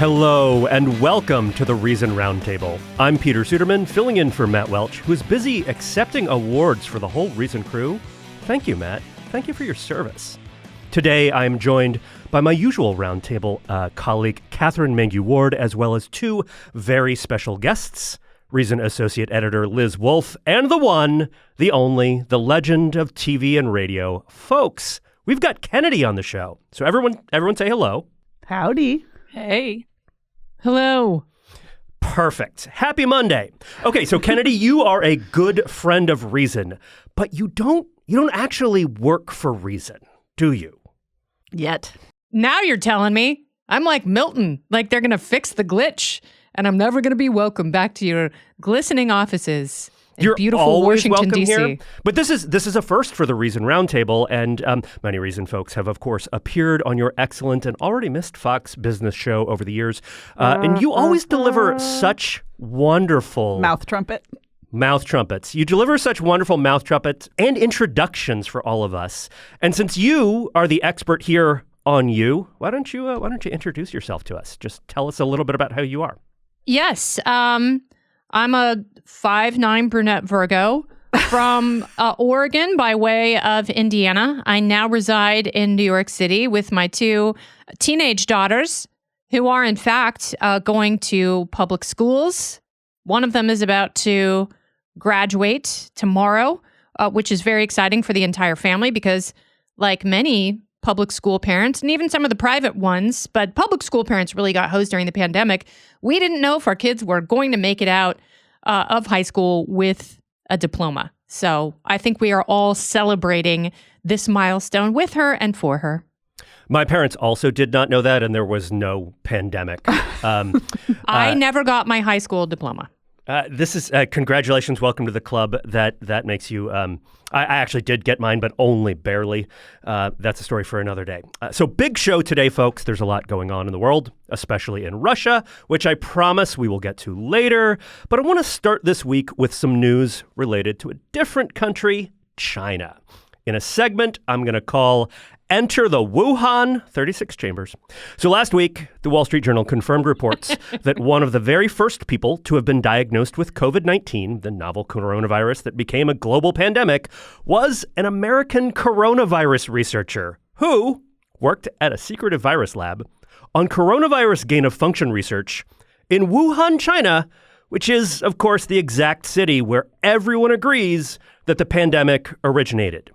Hello and welcome to the Reason Roundtable. I'm Peter Suderman, filling in for Matt Welch, who's busy accepting awards for the whole Reason crew. Thank you, Matt. Thank you for your service. Today, I'm joined by my usual roundtable colleague, Katherine Mangu-Ward, as well as two very special guests, Reason Associate Editor Liz Wolfe, and the one, the only, the legend of TV and radio. Folks, we've got Kennedy on the show. So everyone say hello. Howdy. Hey. Hello. Perfect. Happy Monday. Okay, so Kennedy, you are a good friend of Reason, but you don't actually work for Reason, do you? Yet. Now you're telling me. I'm like Milton, like they're going to fix the glitch, and I'm never going to be welcome back to your glistening offices in You're beautiful always Washington, welcome D.C. here. But this is a first for the Reason Roundtable, and many Reason folks have, of course, appeared on your excellent and already missed Fox Business show over the years. And you always deliver such wonderful... Mouth trumpets. You deliver such wonderful mouth trumpets and introductions for all of us. And since you are the expert here on you, why don't you introduce yourself to us? Just tell us a little bit about how you are. Yes. I'm a 5'9" brunette Virgo from Oregon by way of Indiana. I now reside in New York City with my two teenage daughters who are, in fact, going to public schools. One of them is about to graduate tomorrow, which is very exciting for the entire family because, like many public school parents, and even some of the private ones, but public school parents really got hosed during the pandemic. We didn't know if our kids were going to make it out of high school with a diploma. So I think we are all celebrating this milestone with her and for her. My parents also did not know that, and there was no pandemic. I never got my high school diploma. This is congratulations. Welcome to the club. That makes you. I actually did get mine, but only barely. That's a story for another day. So big show today, folks. There's a lot going on in the world, especially in Russia, which I promise we will get to later. But I want to start this week with some news related to a different country, China. In a segment I'm going to call Enter the Wuhan 36 Chambers. So last week, the Wall Street Journal confirmed reports that one of the very first people to have been diagnosed with COVID-19, the novel coronavirus that became a global pandemic, was an American coronavirus researcher who worked at a secretive virus lab on coronavirus gain-of-function research in Wuhan, China, which is, of course, the exact city where everyone agrees that the pandemic originated.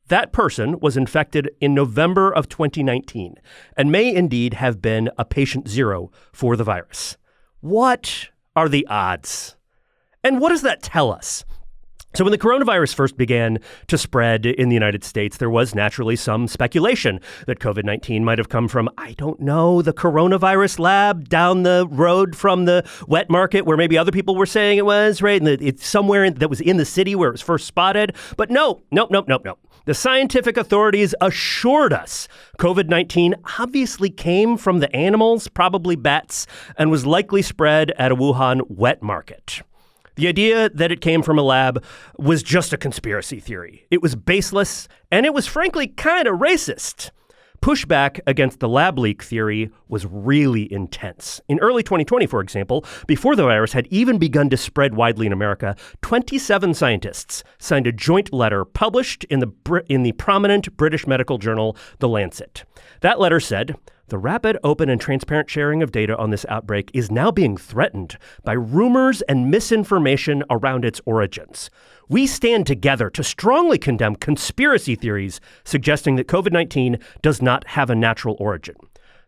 That person was infected in November of 2019 and may indeed have been a patient zero for the virus. What are the odds? And what does that tell us? So when the coronavirus first began to spread in the United States, there was naturally some speculation that COVID-19 might have come from, I don't know, the coronavirus lab down the road from the wet market where maybe other people were saying it was, right? And it's somewhere that was in the city where it was first spotted. But no. The scientific authorities assured us COVID-19 obviously came from the animals, probably bats, and was likely spread at a Wuhan wet market. The idea that it came from a lab was just a conspiracy theory. It was baseless, and it was frankly kind of racist. Pushback against the lab leak theory was really intense. In early 2020, for example, before the virus had even begun to spread widely in America, 27 scientists signed a joint letter published in the prominent British medical journal, The Lancet. That letter said, "The rapid, open, and transparent sharing of data on this outbreak is now being threatened by rumors and misinformation around its origins. We stand together to strongly condemn conspiracy theories suggesting that COVID-19 does not have a natural origin."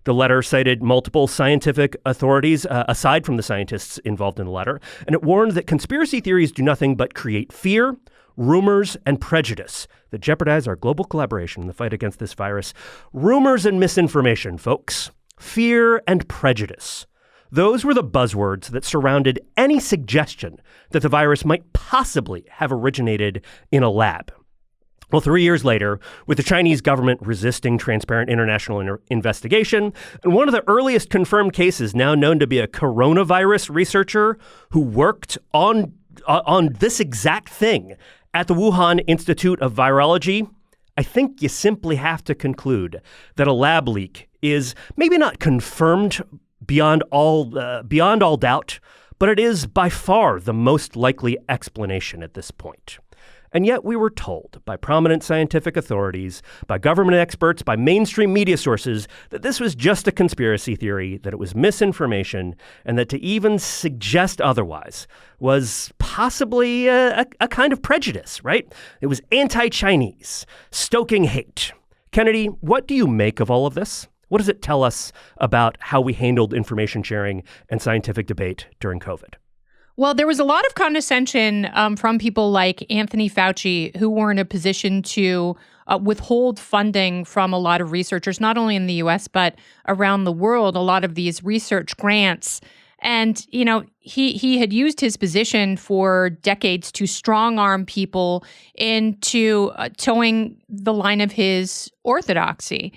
The letter cited multiple scientific authorities aside from the scientists involved in the letter, and it warned that conspiracy theories do nothing but create fear, rumors, and prejudice that jeopardize our global collaboration in the fight against this virus. Rumors and misinformation, folks. Fear and prejudice. Those were the buzzwords that surrounded any suggestion that the virus might possibly have originated in a lab. Well, 3 years later, with the Chinese government resisting transparent international investigation, and one of the earliest confirmed cases now known to be a coronavirus researcher who worked on this exact thing at the Wuhan Institute of Virology, I think you simply have to conclude that a lab leak is maybe not confirmed beyond all doubt, but it is by far the most likely explanation at this point. And yet we were told by prominent scientific authorities, by government experts, by mainstream media sources that this was just a conspiracy theory, that it was misinformation, and that to even suggest otherwise was possibly a kind of prejudice, right? It was anti-Chinese, stoking hate. Kennedy, what do you make of all of this? What does it tell us about how we handled information sharing and scientific debate during COVID? Well, there was a lot of condescension from people like Anthony Fauci, who were in a position to withhold funding from a lot of researchers, not only in the U.S., but around the world, a lot of these research grants. And, you know, he had used his position for decades to strong-arm people into towing the line of his orthodoxy.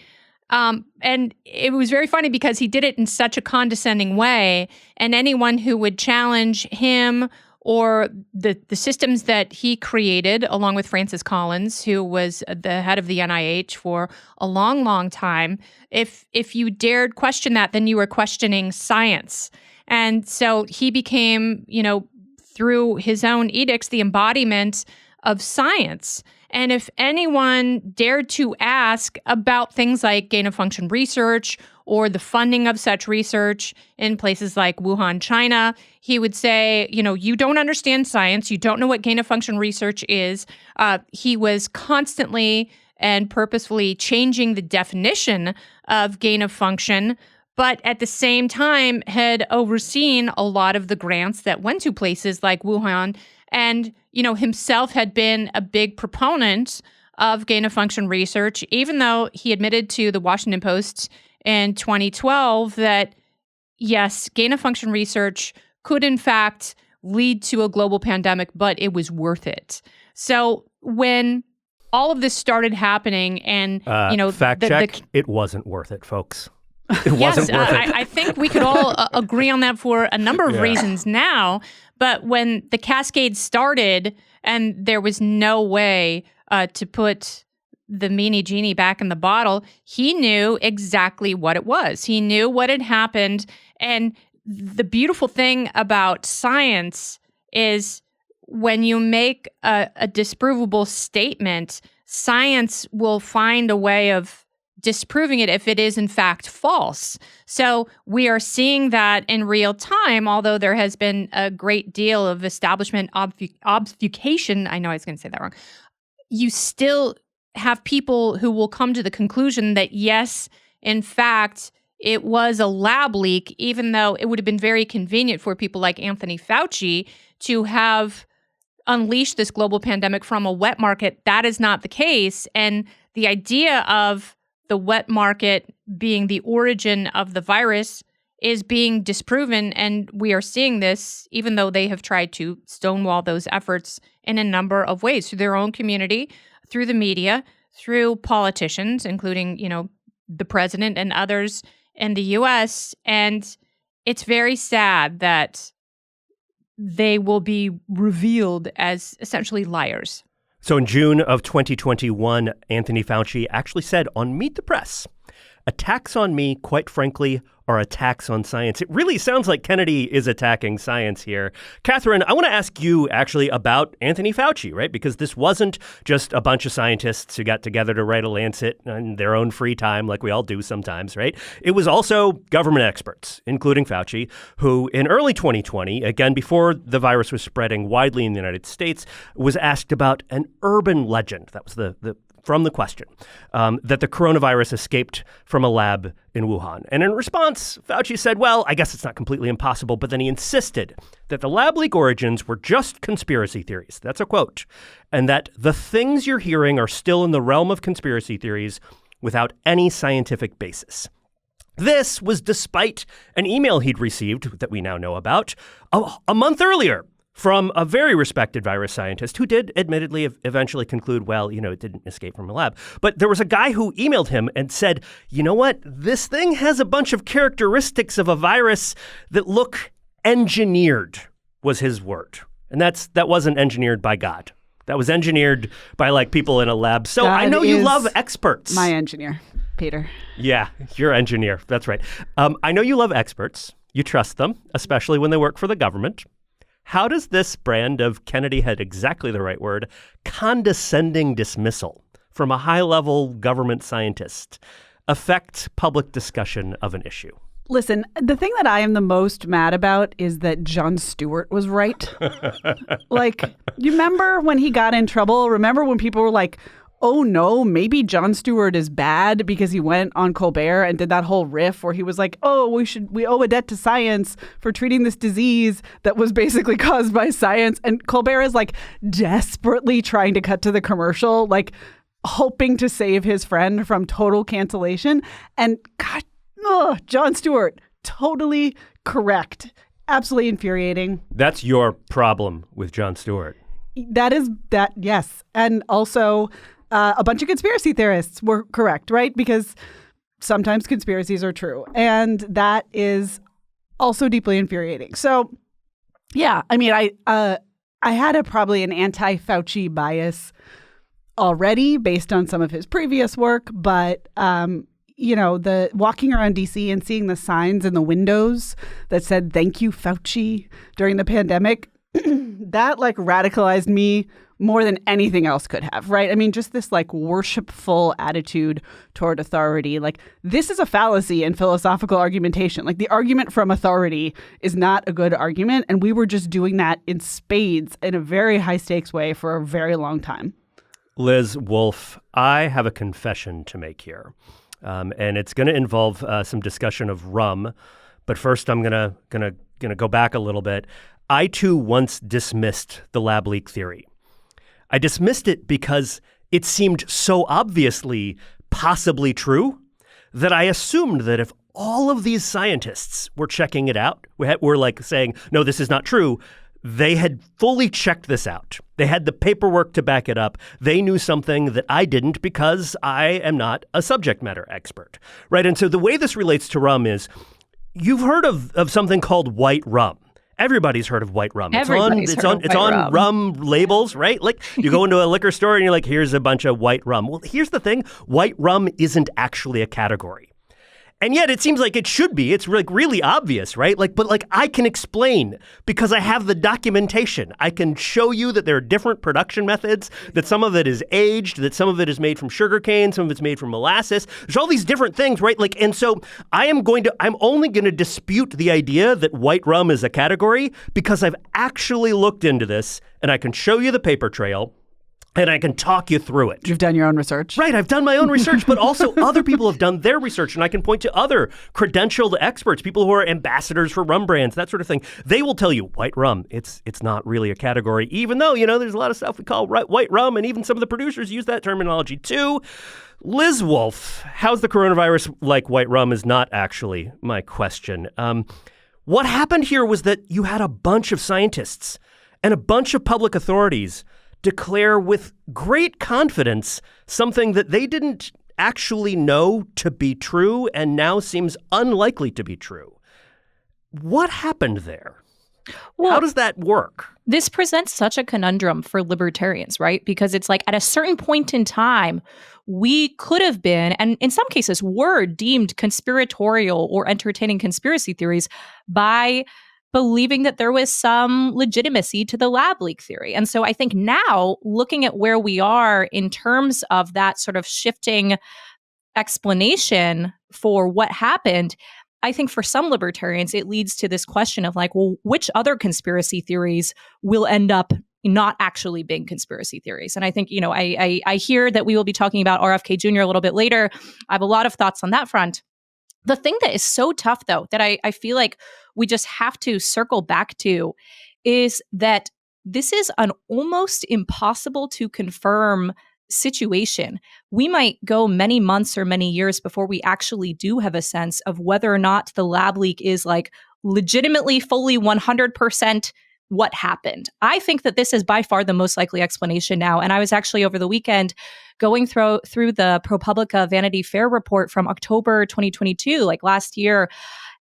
And it was very funny because he did it in such a condescending way, and anyone who would challenge him or the systems that he created, along with Francis Collins, who was the head of the NIH for a long, long time, if you dared question that, then you were questioning science. And so he became, you know, through his own edicts, the embodiment of science. And if anyone dared to ask about things like gain-of-function research or the funding of such research in places like Wuhan, China, he would say, you know, you don't understand science. You don't know what gain-of-function research is. He was constantly and purposefully changing the definition of gain-of-function, but at the same time had overseen a lot of the grants that went to places like Wuhan, and, you know, himself had been a big proponent of gain-of-function research, even though he admitted to the Washington Post in 2012 that, yes, gain-of-function research could, in fact, lead to a global pandemic, but it was worth it. So when all of this started happening and, you know... Fact check, it wasn't worth it, folks. It wasn't worth it. I think we could all agree on that for a number of reasons now. But when the cascade started and there was no way to put the meanie genie back in the bottle, he knew exactly what it was. He knew what had happened. And the beautiful thing about science is when you make a disprovable statement, science will find a way of disproving it if it is in fact false. So we are seeing that in real time, although there has been a great deal of establishment obfuscation. I know I was going to say that wrong. You still have people who will come to the conclusion that yes, in fact, it was a lab leak, even though it would have been very convenient for people like Anthony Fauci to have unleashed this global pandemic from a wet market. That is not the case. And the idea of the wet market being the origin of the virus is being disproven. And we are seeing this, even though they have tried to stonewall those efforts in a number of ways, through their own community, through the media, through politicians, including, you know, the president and others in the US. And it's very sad that they will be revealed as essentially liars. So in June of 2021, Anthony Fauci actually said on Meet the Press, "Attacks on me, quite frankly, are attacks on science." It really sounds like Kennedy is attacking science here. Katherine, I want to ask you actually about Anthony Fauci, right? Because this wasn't just a bunch of scientists who got together to write a Lancet in their own free time, like we all do sometimes, right? It was also government experts, including Fauci, who in early 2020, again, before the virus was spreading widely in the United States, was asked about an urban legend. That was from the question, that the coronavirus escaped from a lab in Wuhan. And in response, Fauci said, well, I guess it's not completely impossible, but then he insisted that the lab leak origins were just conspiracy theories. That's a quote. And that the things you're hearing are still in the realm of conspiracy theories without any scientific basis. This was despite an email he'd received that we now know about a month earlier from a very respected virus scientist who did admittedly eventually conclude, well, you know, it didn't escape from a lab. But there was a guy who emailed him and said, you know what? This thing has a bunch of characteristics of a virus that look engineered, was his word. And that wasn't engineered by God. That was engineered by like people in a lab. So God I know you love experts. My engineer. Peter. Yeah, you're an engineer. That's right. I know you love experts. You trust them, especially when they work for the government. How does this brand of, Kennedy had exactly the right word, condescending dismissal from a high-level government scientist affect public discussion of an issue? Listen, the thing that I am the most mad about is that Jon Stewart was right. You remember when he got in trouble? Remember when people were like, oh no, maybe Jon Stewart is bad because he went on Colbert and did that whole riff where he was like, oh, we owe a debt to science for treating this disease that was basically caused by science. And Colbert is like desperately trying to cut to the commercial, like hoping to save his friend from total cancellation. And God, Jon Stewart, totally correct. Absolutely infuriating. That's your problem with Jon Stewart. Yes. And also a bunch of conspiracy theorists were correct, right? Because sometimes conspiracies are true. And that is also deeply infuriating. So, yeah, I mean, I had probably an anti-Fauci bias already based on some of his previous work. But, the walking around DC and seeing the signs in the windows that said, thank you, Fauci, during the pandemic, that radicalized me more than anything else could have, right? I mean, just this worshipful attitude toward authority. This is a fallacy in philosophical argumentation. The argument from authority is not a good argument. And we were just doing that in spades in a very high stakes way for a very long time. Liz Wolfe, I have a confession to make here. And it's going to involve some discussion of rum. But first, I'm gonna go back a little bit. I, too, once dismissed the lab leak theory. I dismissed it because it seemed so obviously possibly true that I assumed that if all of these scientists were checking it out, were saying, no, this is not true, they had fully checked this out. They had the paperwork to back it up. They knew something that I didn't because I am not a subject matter expert, right? And so the way this relates to rum is you've heard of something called white rum. Everybody's heard of white rum. It's on rum labels, right? You go into a liquor store and you're like, here's a bunch of white rum. Well, here's the thing. White rum isn't actually a category. And yet it seems like it should be. It's really obvious, right? But I can explain because I have the documentation. I can show you that there are different production methods, that some of it is aged, that some of it is made from sugarcane, some of it's made from molasses. There's all these different things, right? And so I'm only going to dispute the idea that white rum is a category because I've actually looked into this and I can show you the paper trail. And I can talk you through it. You've done your own research. Right. I've done my own research, but also other people have done their research. And I can point to other credentialed experts, people who are ambassadors for rum brands, that sort of thing. They will tell you white rum, it's not really a category, even though, there's a lot of stuff we call white rum. And even some of the producers use that terminology too. Liz Wolfe, how's the coronavirus like white rum is not actually my question. What happened here was that you had a bunch of scientists and a bunch of public authorities declare with great confidence something that they didn't actually know to be true and now seems unlikely to be true. What happened there? Well, how does that work? This presents such a conundrum for libertarians, right? Because it's at a certain point in time, we could have been, and in some cases were deemed conspiratorial or entertaining conspiracy theories by believing that there was some legitimacy to the lab leak theory. And so I think now, looking at where we are in terms of that sort of shifting explanation for what happened, I think for some libertarians, it leads to this question of which other conspiracy theories will end up not actually being conspiracy theories? And I think, I hear that we will be talking about RFK Jr. a little bit later. I have a lot of thoughts on that front. The thing that is so tough, though, that I feel like we just have to circle back to is that this is an almost impossible to confirm situation. We might go many months or many years before we actually do have a sense of whether or not the lab leak is legitimately fully 100% what happened. I think that this is by far the most likely explanation now. And I was actually over the weekend going through the ProPublica Vanity Fair report from October 2022, last year.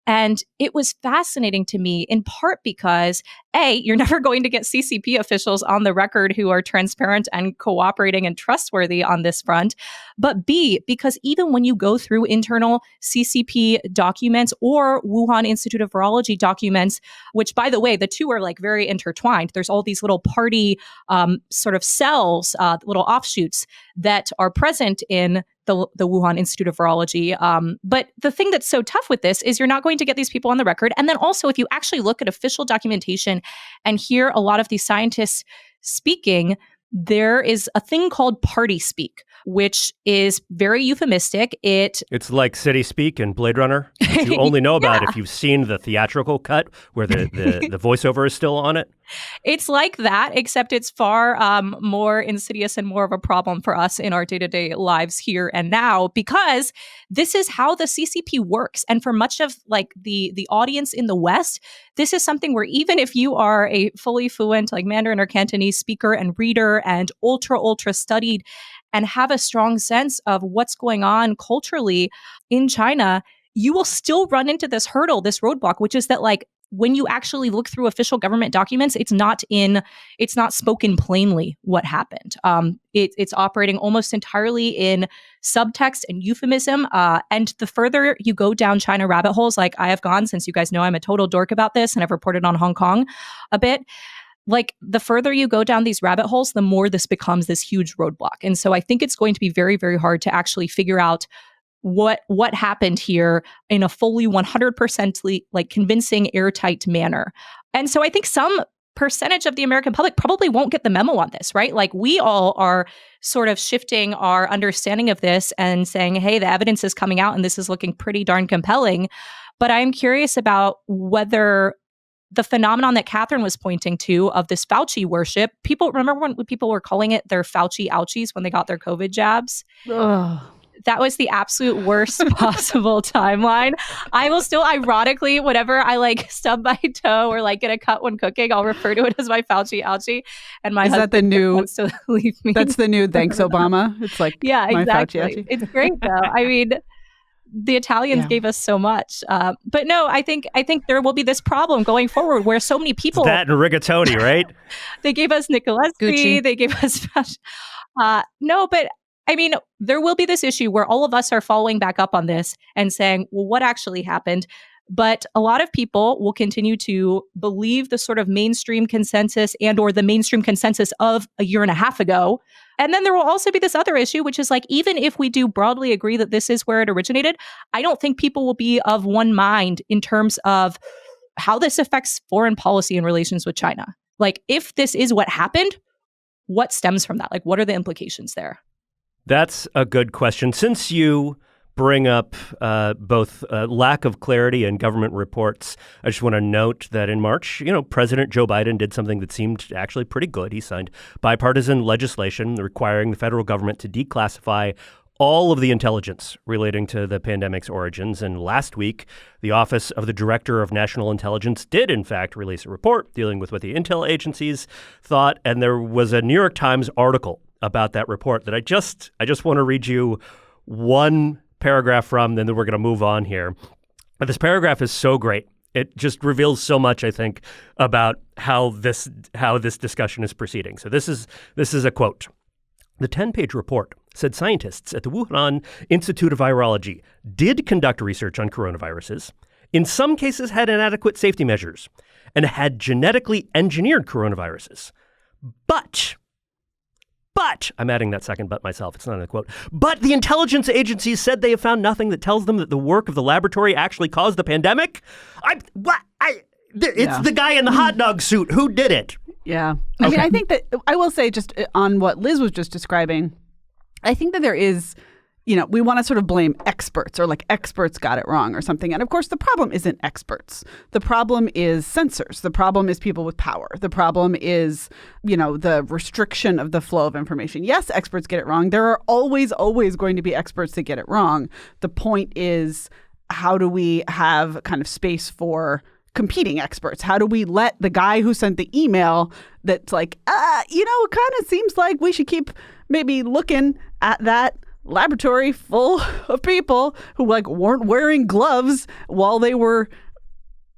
And it was fascinating to me, in part because A, you're never going to get CCP officials on the record who are transparent and cooperating and trustworthy on this front. But B, because even when you go through internal CCP documents or Wuhan Institute of Virology documents, which, by the way, the two are like very intertwined. There's all these little party sort of cells, little offshoots that are present in the Wuhan Institute of Virology. But the thing that's so tough with this is you're not going to get these people on the record. And then also, if you actually look at official documentation and hear a lot of these scientists speaking, there is a thing called party speak, which is very euphemistic. It's like city speak in Blade Runner. You only know about if you've seen the theatrical cut where the voiceover is still on it. It's like that, except it's far more insidious and more of a problem for us in our day-to-day lives here and now, because this is how the CCP works. And for much of like the audience in the West, this is something where even if you are a fully fluent like Mandarin or Cantonese speaker and reader and ultra studied and have a strong sense of what's going on culturally in China, you will still run into this hurdle, this roadblock, which is that like when you actually look through official government documents, it's not spoken plainly what happened. It's operating almost entirely in subtext and euphemism. And the further you go down China rabbit holes, like I have gone, since you guys know I'm a total dork about this and I've reported on Hong Kong a bit, like the further you go down these rabbit holes, the more this becomes this huge roadblock. And so I think it's going to be very, very hard to actually figure out what happened here in a fully 100% like convincing, airtight manner. And so I think some percentage of the American public probably won't get the memo on this, right? Like we all are sort of shifting our understanding of this and saying, hey, the evidence is coming out and this is looking pretty darn compelling. But I'm curious about whether the phenomenon that Katherine was pointing to of this Fauci worship, people remember when people were calling it their Fauci ouchies when they got their COVID jabs? Ugh. That was the absolute worst possible timeline. I will still, ironically, whenever I like stub my toe or like get a cut when cooking, I'll refer to it as my Fauci ouchie. And my husband wants to leave me. That's the new thanks Obama. It's like yeah, exactly. My Fauci ouchie. It's great though. I mean, the Italians gave us so much, but no, I think there will be this problem going forward where so many people it's that and rigatoni, right? They gave us Nicoleschi, they gave us no, but I mean, there will be this issue where all of us are following back up on this and saying, well, what actually happened? But a lot of people will continue to believe the sort of mainstream consensus and or the mainstream consensus of a year and a half ago. And then there will also be this other issue, which is like, even if we do broadly agree that this is where it originated, I don't think people will be of one mind in terms of how this affects foreign policy in relations with China. Like, if this is what happened, what stems from that? Like, what are the implications there? That's a good question. Since you bring up both lack of clarity and government reports, I just want to note that in March, President Joe Biden did something that seemed actually pretty good. He signed bipartisan legislation requiring the federal government to declassify all of the intelligence relating to the pandemic's origins. And last week, the Office of the Director of National Intelligence did, in fact, release a report dealing with what the intel agencies thought. And there was a New York Times article about that report that I just want to read you one paragraph from, then we're going to move on here. But this paragraph is so great. It just reveals so much, I think, about how this discussion is proceeding. So this is a quote. The 10-page report said scientists at the Wuhan Institute of Virology did conduct research on coronaviruses, in some cases had inadequate safety measures, and had genetically engineered coronaviruses. But, I'm adding that second but myself, it's not in the quote, but the intelligence agencies said they have found nothing that tells them that the work of the laboratory actually caused the pandemic. It's the guy in the hot dog suit. Who did it? Yeah. I mean, I think that I will say just on what Liz was just describing, I think that there is, we want to sort of blame experts or like experts got it wrong or something. And of course, the problem isn't experts. The problem is censors. The problem is people with power. The problem is, the restriction of the flow of information. Yes, experts get it wrong. There are always going to be experts that get it wrong. The point is, how do we have kind of space for competing experts? How do we let the guy who sent the email that's like, it kind of seems like we should keep maybe looking at that laboratory full of people who like weren't wearing gloves while they were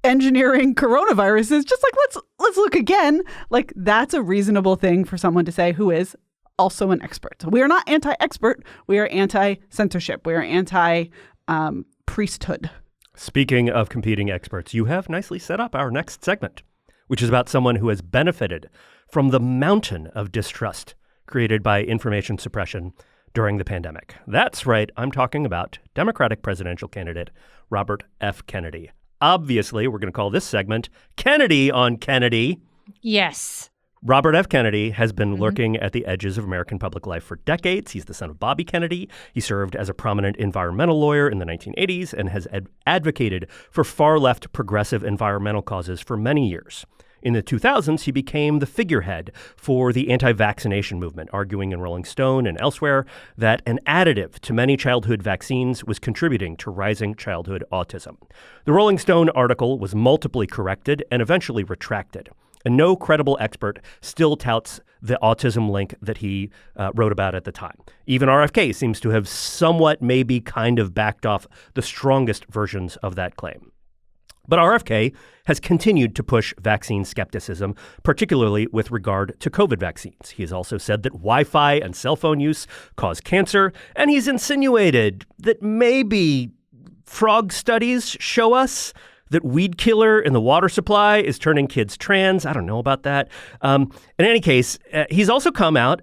engineering coronaviruses, just like let's look again. Like that's a reasonable thing for someone to say who is also an expert. So we are not anti-expert. We are anti-censorship. We are anti-priesthood. Speaking of competing experts, you have nicely set up our next segment, which is about someone who has benefited from the mountain of distrust created by information suppression during the pandemic. That's right. I'm talking about Democratic presidential candidate Robert F. Kennedy. Obviously, we're going to call this segment Kennedy on Kennedy. Yes. Robert F. Kennedy has been lurking at the edges of American public life for decades. He's the son of Bobby Kennedy. He served as a prominent environmental lawyer in the 1980s and has advocated for far-left progressive environmental causes for many years. In the 2000s, he became the figurehead for the anti-vaccination movement, arguing in Rolling Stone and elsewhere that an additive to many childhood vaccines was contributing to rising childhood autism. The Rolling Stone article was multiply corrected and eventually retracted. And no credible expert still touts the autism link that he wrote about at the time. Even RFK seems to have somewhat maybe kind of backed off the strongest versions of that claim. But RFK has continued to push vaccine skepticism, particularly with regard to COVID vaccines. He has also said that Wi-Fi and cell phone use cause cancer, and he's insinuated that maybe frog studies show us that weed killer in the water supply is turning kids trans. I don't know about that. In any case, he's also come out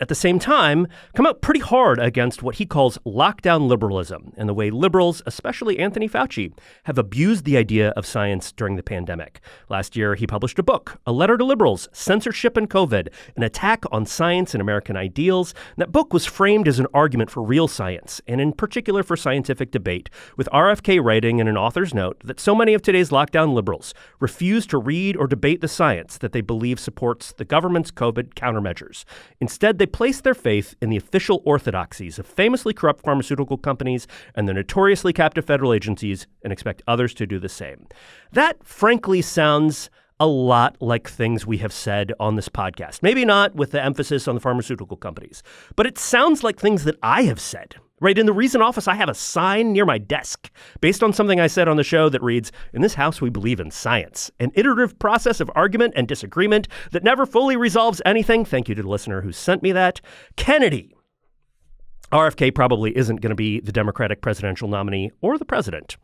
pretty hard against what he calls lockdown liberalism and the way liberals, especially Anthony Fauci, have abused the idea of science during the pandemic. Last year, he published a book, A Letter to Liberals, Censorship and COVID, an attack on science and American ideals. And that book was framed as an argument for real science, and in particular for scientific debate, with RFK writing in an author's note that so many of today's lockdown liberals refuse to read or debate the science that they believe supports the government's COVID countermeasures. Instead, they place their faith in the official orthodoxies of famously corrupt pharmaceutical companies and the notoriously captive federal agencies and expect others to do the same. That, frankly, sounds a lot like things we have said on this podcast. Maybe not with the emphasis on the pharmaceutical companies, but it sounds like things that I have said. Right, in the Reason office, I have a sign near my desk based on something I said on the show that reads, "In this house, we believe in science, an iterative process of argument and disagreement that never fully resolves anything." Thank you to the listener who sent me that. Kennedy. RFK probably isn't going to be the Democratic presidential nominee or the president,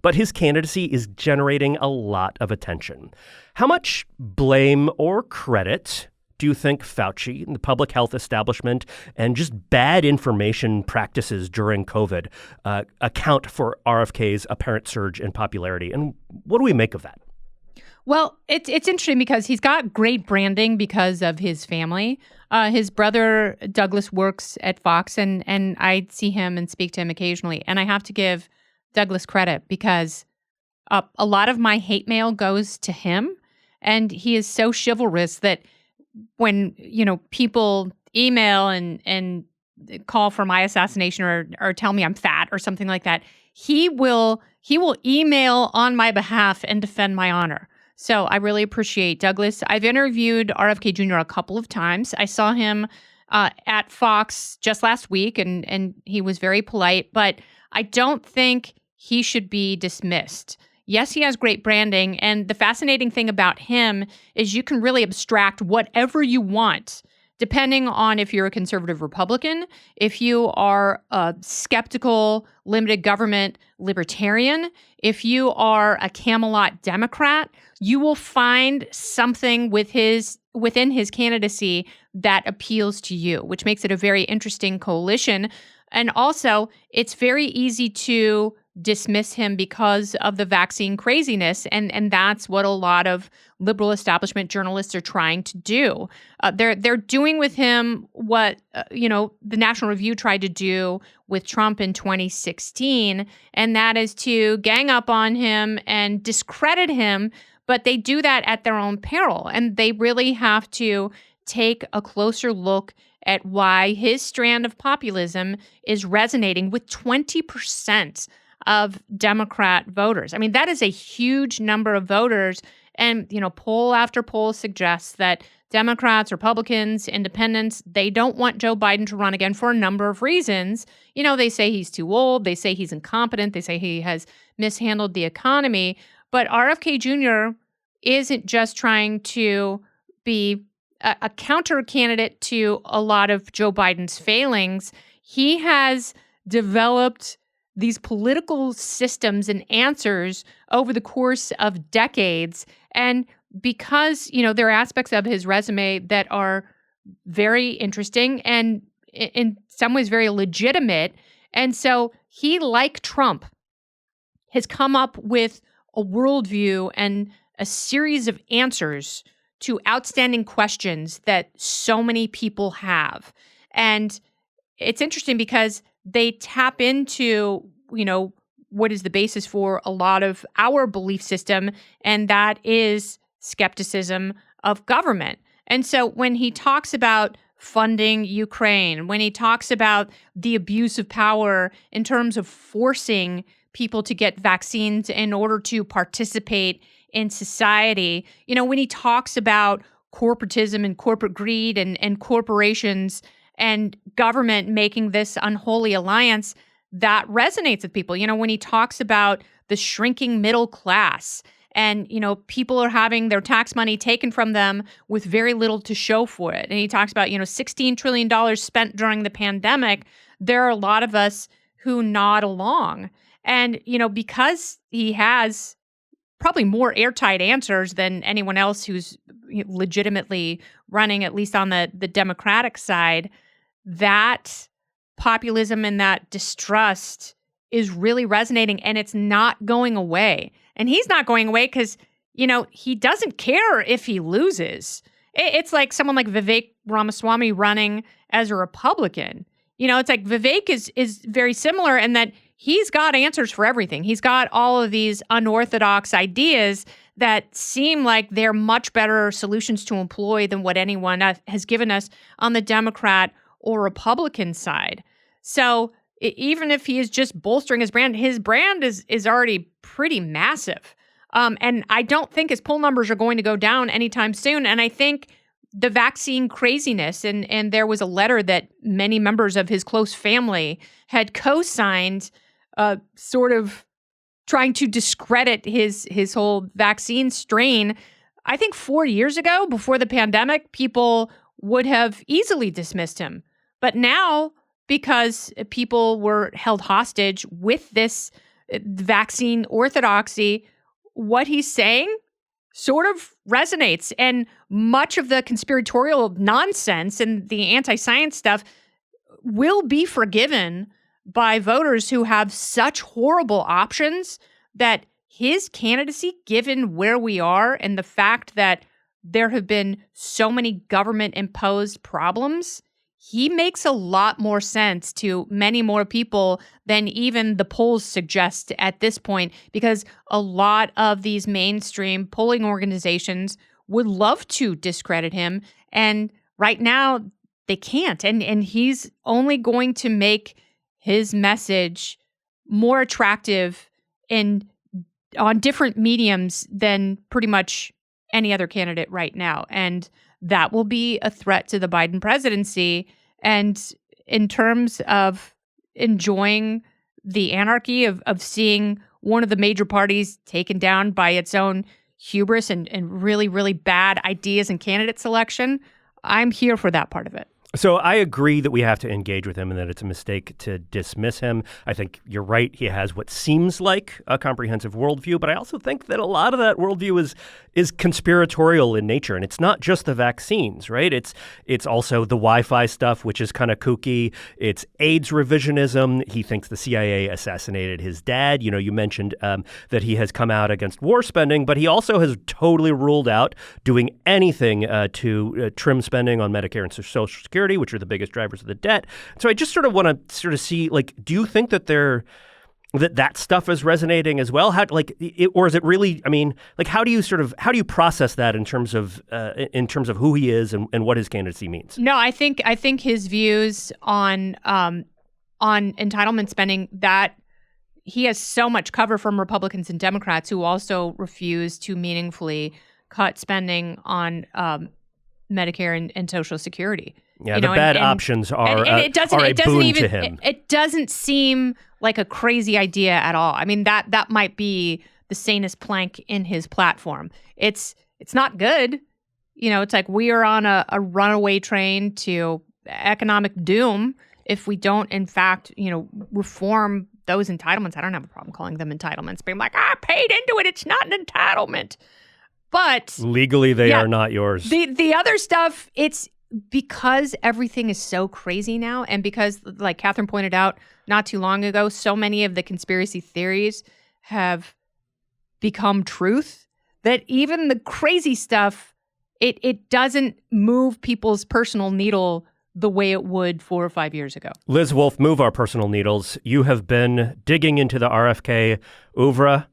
but his candidacy is generating a lot of attention. How much blame or credit do you think Fauci and the public health establishment and just bad information practices during COVID account for RFK's apparent surge in popularity? And what do we make of that? Well, it's interesting because he's got great branding because of his family. His brother, Douglas, works at Fox, and I see him and speak to him occasionally. And I have to give Douglas credit because a lot of my hate mail goes to him. And he is so chivalrous that when, people email and call for my assassination or tell me I'm fat or something like that, he will email on my behalf and defend my honor. So I really appreciate Douglas. I've interviewed RFK Jr. a couple of times. I saw him at Fox just last week, and he was very polite, but I don't think he should be dismissed. Yes, he has great branding, and the fascinating thing about him is you can really abstract whatever you want, depending on if you're a conservative Republican, if you are a skeptical, limited government libertarian, if you are a Camelot Democrat, you will find something within his candidacy that appeals to you, which makes it a very interesting coalition. And also, it's very easy to dismiss him because of the vaccine craziness. And that's what a lot of liberal establishment journalists are trying to do. They're doing with him what, the National Review tried to do with Trump in 2016. And that is to gang up on him and discredit him. But they do that at their own peril. And they really have to take a closer look at why his strand of populism is resonating with 20% of Democrat voters. I mean, that is a huge number of voters. And, poll after poll suggests that Democrats, Republicans, independents, they don't want Joe Biden to run again for a number of reasons. They say he's too old. They say he's incompetent. They say he has mishandled the economy. But RFK Jr. isn't just trying to be a counter candidate to a lot of Joe Biden's failings. He has developed these political systems and answers over the course of decades. And because, there are aspects of his resume that are very interesting and in some ways very legitimate. And so he, like Trump, has come up with a worldview and a series of answers to outstanding questions that so many people have. And it's interesting because they tap into, what is the basis for a lot of our belief system, and that is skepticism of government. And so when he talks about funding Ukraine, when he talks about the abuse of power in terms of forcing people to get vaccines in order to participate in society, when he talks about corporatism and corporate greed and corporations and government making this unholy alliance, that resonates with people. When he talks about the shrinking middle class and, people are having their tax money taken from them with very little to show for it. And he talks about, $16 trillion spent during the pandemic. There are a lot of us who nod along. And, because he has probably more airtight answers than anyone else who's legitimately running, at least on the Democratic side, that populism and that distrust is really resonating, and it's not going away. And he's not going away because, he doesn't care if he loses. It's like someone like Vivek Ramaswamy running as a Republican. It's like Vivek is very similar in that he's got answers for everything. He's got all of these unorthodox ideas that seem like they're much better solutions to employ than what anyone has given us on the Democrat or Republican side. So even if he is just bolstering his brand is already pretty massive. And I don't think his poll numbers are going to go down anytime soon. And I think the vaccine craziness, and there was a letter that many members of his close family had co-signed, sort of trying to discredit his whole vaccine strain. I think 4 years ago, before the pandemic, people would have easily dismissed him. But now, because people were held hostage with this vaccine orthodoxy, what he's saying sort of resonates. And much of the conspiratorial nonsense and the anti-science stuff will be forgiven by voters who have such horrible options that his candidacy, given where we are and the fact that there have been so many government-imposed problems, he makes a lot more sense to many more people than even the polls suggest at this point, because a lot of these mainstream polling organizations would love to discredit him. And right now, they can't. And he's only going to make his message more attractive and on different mediums than pretty much any other candidate right now. And that will be a threat to the Biden presidency. And in terms of enjoying the anarchy of seeing one of the major parties taken down by its own hubris and really, really bad ideas and candidate selection, I'm here for that part of it. So I agree that we have to engage with him and that it's a mistake to dismiss him. I think you're right. He has what seems like a comprehensive worldview, but I also think that a lot of that worldview is conspiratorial in nature. And it's not just the vaccines, right? It's also the Wi-Fi stuff, which is kind of kooky. It's AIDS revisionism. He thinks the CIA assassinated his dad. You mentioned that he has come out against war spending, but he also has totally ruled out doing anything to trim spending on Medicare and Social Security, which are the biggest drivers of the debt. So I just sort of want to see, do you think that that stuff is resonating as well? Or is it really? I mean, how do you process that in terms of who he is and what his candidacy means? No, I think his views on entitlement spending, that he has so much cover from Republicans and Democrats who also refuse to meaningfully cut spending on Medicare and Social Security. Yeah, the bad options are a boon to him. It doesn't seem like a crazy idea at all. I mean, that might be the sanest plank in his platform. It's not good. It's like we are on a runaway train to economic doom if we don't, in fact, reform those entitlements. I don't have a problem calling them entitlements, being like, I paid into it. It's not an entitlement. But legally, they are not yours. The other stuff, it's because everything is so crazy now, and because, like Katherine pointed out not too long ago, so many of the conspiracy theories have become truth that even the crazy stuff, it doesn't move people's personal needle the way it would 4 or 5 years ago. Liz Wolfe, move our personal needles. You have been digging into the RFK oeuvre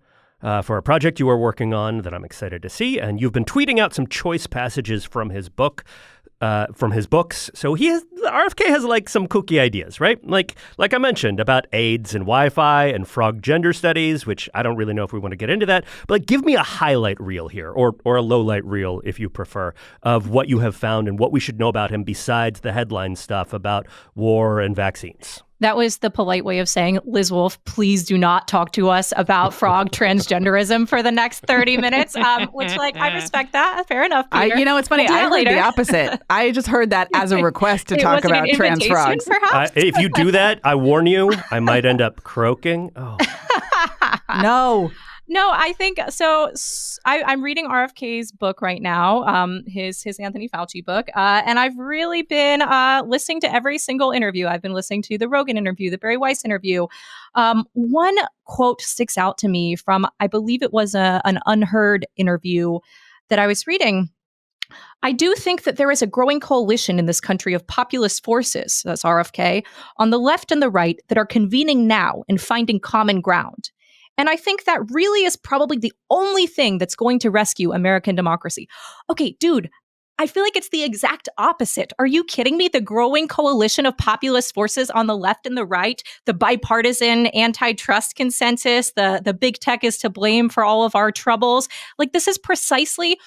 for a project you are working on that I'm excited to see, and you've been tweeting out some choice passages from his book. From his books. So RFK has like some kooky ideas, right? Like I mentioned about AIDS and Wi-Fi and frog gender studies, which I don't really know if we want to get into that, but like give me a highlight reel here or a low light reel if you prefer of what you have found and what we should know about him besides the headline stuff about war and vaccines. That was the polite way of saying, Liz Wolfe, please do not talk to us about frog transgenderism for the next 30 minutes, which, I respect that. Fair enough, Peter. It's funny. I heard the opposite. I just heard that as a request to talk about trans frogs. If you do that, I warn you, I might end up croaking. Oh. No, I think so. I'm reading RFK's book right now, his Anthony Fauci book, and I've really been listening to every single interview. I've been listening to the Rogan interview, the Bari Weiss interview. One quote sticks out to me from, I believe it was an Unheard interview that I was reading. I do think that there is a growing coalition in this country of populist forces, that's RFK, on the left and the right that are convening now and finding common ground. And I think that really is probably the only thing that's going to rescue American democracy. Okay, dude, I feel like it's the exact opposite. Are you kidding me? The growing coalition of populist forces on the left and the right, the bipartisan antitrust consensus, the big tech is to blame for all of our troubles. Like, this is precisely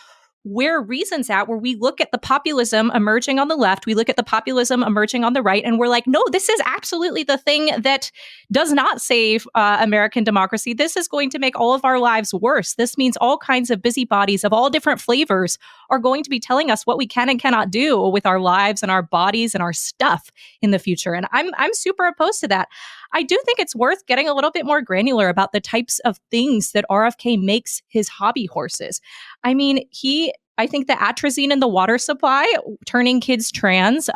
where Reason's at, where we look at the populism emerging on the left, we look at the populism emerging on the right, and we're like, no, this is absolutely the thing that does not save American democracy. This is going to make all of our lives worse. This means all kinds of busybodies of all different flavors are going to be telling us what we can and cannot do with our lives and our bodies and our stuff in the future. And I'm super opposed to that. I do think it's worth getting a little bit more granular about the types of things that RFK makes his hobby horses. I mean, I think the atrazine in the water supply, turning kids trans,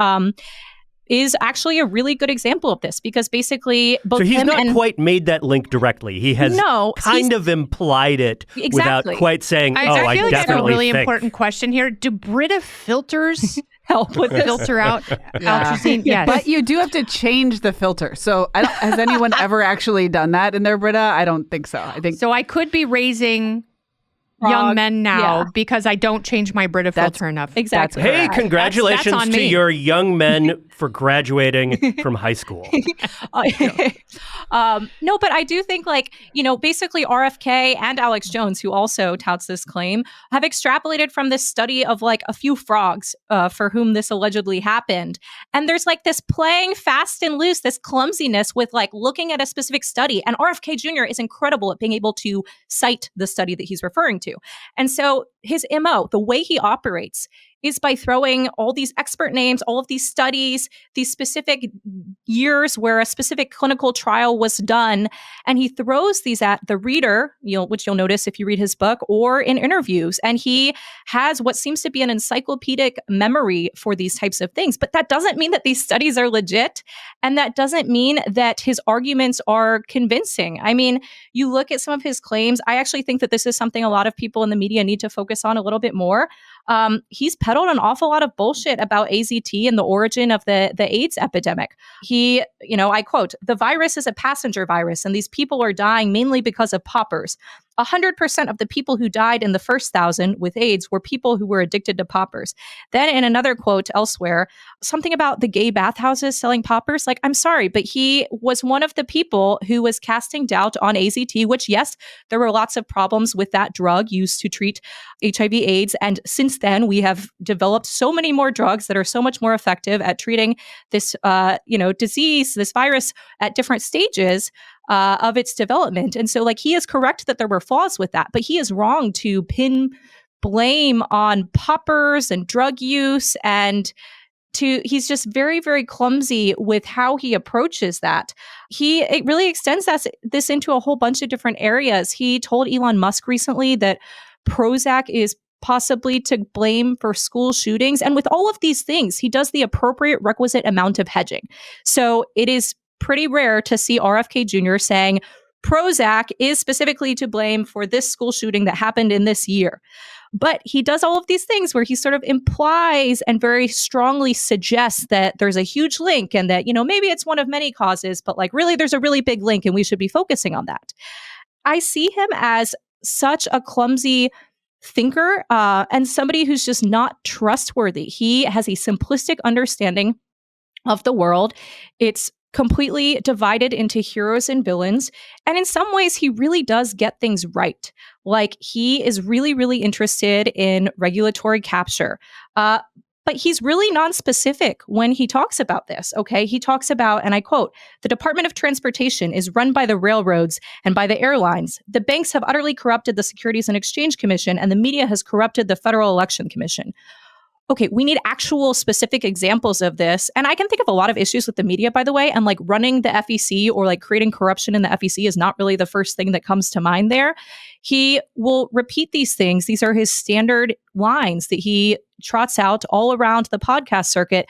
is actually a really good example of this, because basically both so he's him not quite made that link directly. He has kind of implied it without quite saying, I definitely feel like that's a really think. important question here. Do Brita filters help with filter out atrazine? Yes. But you do have to change the filter. So has anyone ever actually done that in their Brita? I don't think so. So I could be raising young men now because I don't change my Brita filter enough. Exactly. Hey, congratulations that's on to me. your young men for graduating from high school. No, but I do think, basically RFK and Alex Jones, who also touts this claim, have extrapolated from this study of a few frogs for whom this allegedly happened. And there's this playing fast and loose, this clumsiness with looking at a specific study. And RFK Jr. is incredible at being able to cite the study that he's referring to. And so his MO, the way he operates, is by throwing all these expert names, all of these studies, these specific years where a specific clinical trial was done, and he throws these at the reader, which you'll notice if you read his book, or in interviews. And he has what seems to be an encyclopedic memory for these types of things. But that doesn't mean that these studies are legit, and that doesn't mean that his arguments are convincing. I mean, you look at some of his claims, I actually think that this is something a lot of people in the media need to focus on a little bit more. He's peddled an awful lot of bullshit about AZT and the origin of the AIDS epidemic. He, I quote, "The virus is a passenger virus, and these people are dying mainly because of poppers. 100% of the people who died in the first 1,000 with AIDS were people who were addicted to poppers." Then in another quote elsewhere, something about the gay bathhouses selling poppers. I'm sorry, but he was one of the people who was casting doubt on AZT, which, yes, there were lots of problems with that drug used to treat HIV/AIDS. And since then, we have developed so many more drugs that are so much more effective at treating this, disease, this virus at different stages. of its development. And so, like, he is correct that there were flaws with that, but he is wrong to pin blame on poppers and drug use, and he's just very, very clumsy with how he approaches that. It really extends this into a whole bunch of different areas. He told Elon Musk recently that Prozac is possibly to blame for school shootings. And with all of these things, he does the appropriate requisite amount of hedging. So it is pretty rare to see RFK Jr. saying Prozac is specifically to blame for this school shooting that happened in this year. But he does all of these things where he sort of implies and very strongly suggests that there's a huge link and that, maybe it's one of many causes, but like really there's a really big link and we should be focusing on that. I see him as such a clumsy thinker and somebody who's just not trustworthy. He has a simplistic understanding of the world. It's completely divided into heroes and villains. And in some ways, he really does get things right. Like, he is really, really interested in regulatory capture. But he's really non-specific when he talks about this, okay? He talks about, and I quote, "The Department of Transportation is run by the railroads and by the airlines. The banks have utterly corrupted the Securities and Exchange Commission, and the media has corrupted the Federal Election Commission." Okay, we need actual specific examples of this. And I can think of a lot of issues with the media, by the way, and like running the FEC or like creating corruption in the FEC is not really the first thing that comes to mind there. He will repeat these things. These are his standard lines that he trots out all around the podcast circuit,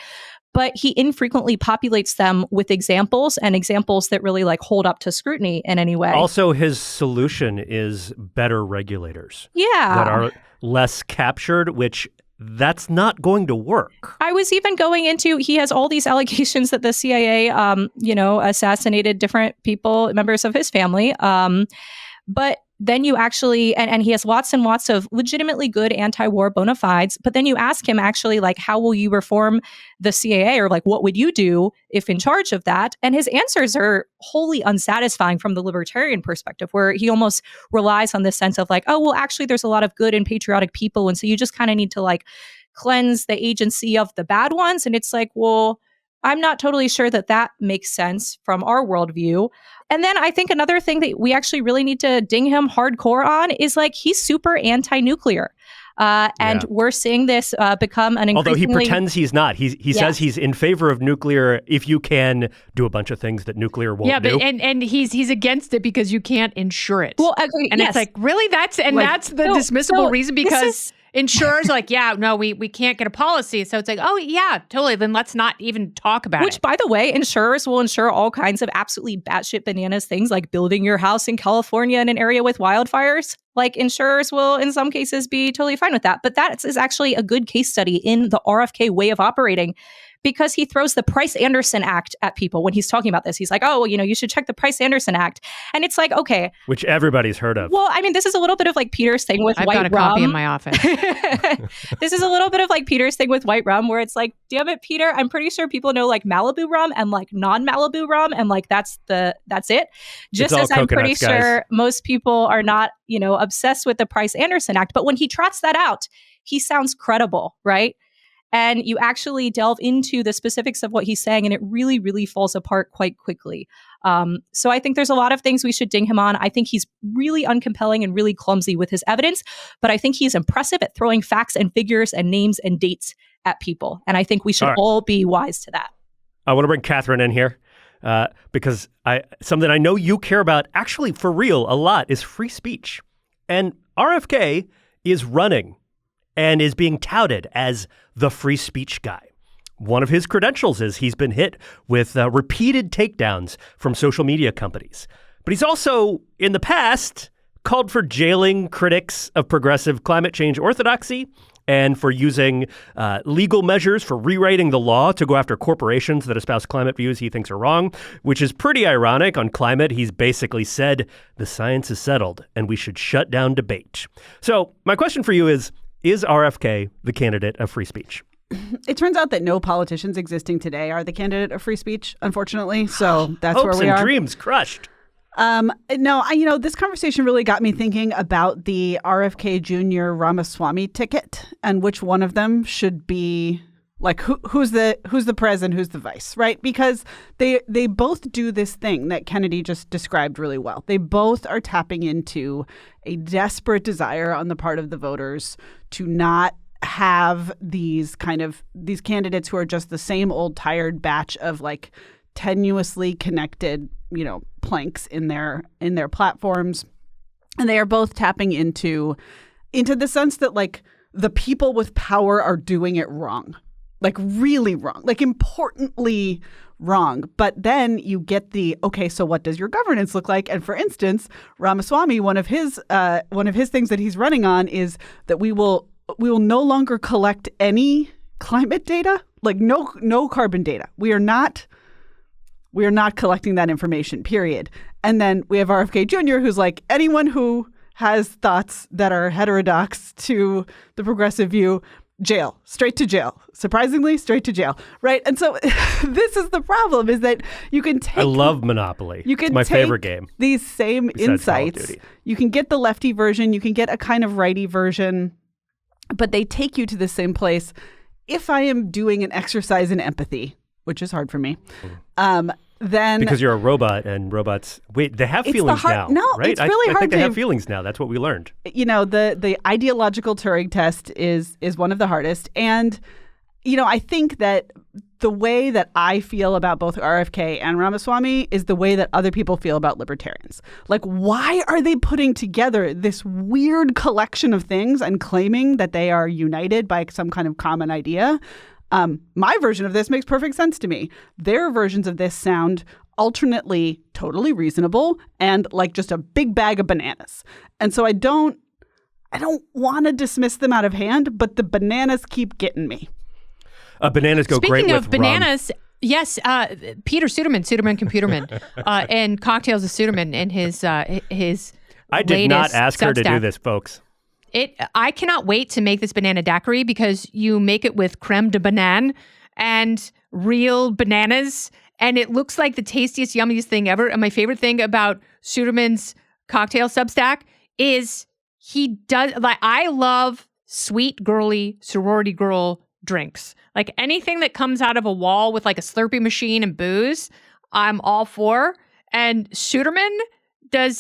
but he infrequently populates them with examples and examples that really like hold up to scrutiny in any way. Also, his solution is better regulators. Yeah. That are less captured, which that's not going to work. I was even going into, he has all these allegations that the CIA, assassinated different people, members of his family. But then you actually, and he has lots and lots of legitimately good anti-war bona fides, but then you ask him actually, like, how will you reform the CIA, or like, what would you do if in charge of that? And his answers are wholly unsatisfying from the libertarian perspective, where he almost relies on this sense of like, oh, well, actually, there's a lot of good and patriotic people. And so you just kind of need to like cleanse the agency of the bad ones. And it's like, well, I'm not totally sure that makes sense from our worldview. And then I think another thing that we actually really need to ding him hardcore on is like, he's super anti-nuclear. And we're seeing this become an increasingly... Although he pretends he's not. He says he's in favor of nuclear if you can do a bunch of things that nuclear won't do. Yeah, but and he's against it because you can't insure it. Well, and it's like, really? That's the dismissible reason, because... Insurers are like, yeah, no, we can't get a policy. So it's like, oh, yeah, totally. Then let's not even talk about it. Which, by the way, insurers will insure all kinds of absolutely batshit bananas things, like building your house in California in an area with wildfires. Like, insurers will, in some cases, be totally fine with that. But that is actually a good case study in the RFK way of operating, because he throws the Price-Anderson Act at people when he's talking about this. He's like, oh, well, you should check the Price-Anderson Act. And it's like, okay. Which everybody's heard of. Well, I mean, this is a little bit of like Peter's thing with white rum. I've got a copy in my office. This is a little bit of like Peter's thing with white rum, where it's like, damn it, Peter, I'm pretty sure people know like Malibu rum and like non-Malibu rum. And like, that's it. Just as I'm pretty sure most people are not, obsessed with the Price-Anderson Act. But when he trots that out, he sounds credible, right? And you actually delve into the specifics of what he's saying, and it really, really falls apart quite quickly. So I think there's a lot of things we should ding him on. I think he's really uncompelling and really clumsy with his evidence, but I think he's impressive at throwing facts and figures and names and dates at people. And I think we should all be wise to that. I want to bring Katherine in here because something I know you care about, actually for real, a lot, is free speech. And RFK is running and is being touted as the free speech guy. One of his credentials is he's been hit with repeated takedowns from social media companies. But he's also, in the past, called for jailing critics of progressive climate change orthodoxy and for using legal measures for rewriting the law to go after corporations that espouse climate views he thinks are wrong, which is pretty ironic. On climate, he's basically said the science is settled and we should shut down debate. So my question for you is RFK the candidate of free speech? It turns out that no politicians existing today are the candidate of free speech, unfortunately. So that's where we are. Hopes and dreams crushed. No, this conversation really got me thinking about the RFK Jr. Ramaswamy ticket and which one of them should be Like who's the president, who's the vice, right? Because they both do this thing that Kennedy just described really well. They both are tapping into a desperate desire on the part of the voters to not have these candidates who are just the same old tired batch of like tenuously connected, planks in their platforms. And they are both tapping into the sense that like the people with power are doing it wrong. Like really wrong, like importantly wrong. But then you get okay, so what does your governance look like? And for instance, Ramaswamy, one of his things that he's running on is that we will no longer collect any climate data, like no carbon data. We are not collecting that information, period. And then we have RFK Jr., who's like, anyone who has thoughts that are heterodox to the progressive view, jail, straight to jail. Surprisingly, straight to jail, right? And so this is the problem: is that you can take. I love Monopoly. It's my favorite game. These same insights. You can get the lefty version. You can get a kind of righty version, but they take you to the same place. If I am doing an exercise in empathy, which is hard for me, then because you're a robot and robots they have feelings now. No, right? It's really hard. I think they have feelings now. That's what we learned. The ideological Turing test is one of the hardest, and I think that the way that I feel about both RFK and Ramaswamy is the way that other people feel about libertarians. Like, why are they putting together this weird collection of things and claiming that they are united by some kind of common idea? My version of this makes perfect sense to me. Their versions of this sound alternately totally reasonable and like just a big bag of bananas. And so I don't want to dismiss them out of hand, but the bananas keep getting me. Bananas go great with Speaking of bananas, yes, Peter Suderman, Computerman, and Cocktails of Suderman in his I did not ask her to do this, folks. I cannot wait to make this banana daiquiri because you make it with creme de banane and real bananas, and it looks like the tastiest, yummiest thing ever. And my favorite thing about Suderman's cocktail Substack is he does I love sweet girly sorority girl drinks. Like anything that comes out of a wall with like a Slurpee machine and booze, I'm all for. And Suderman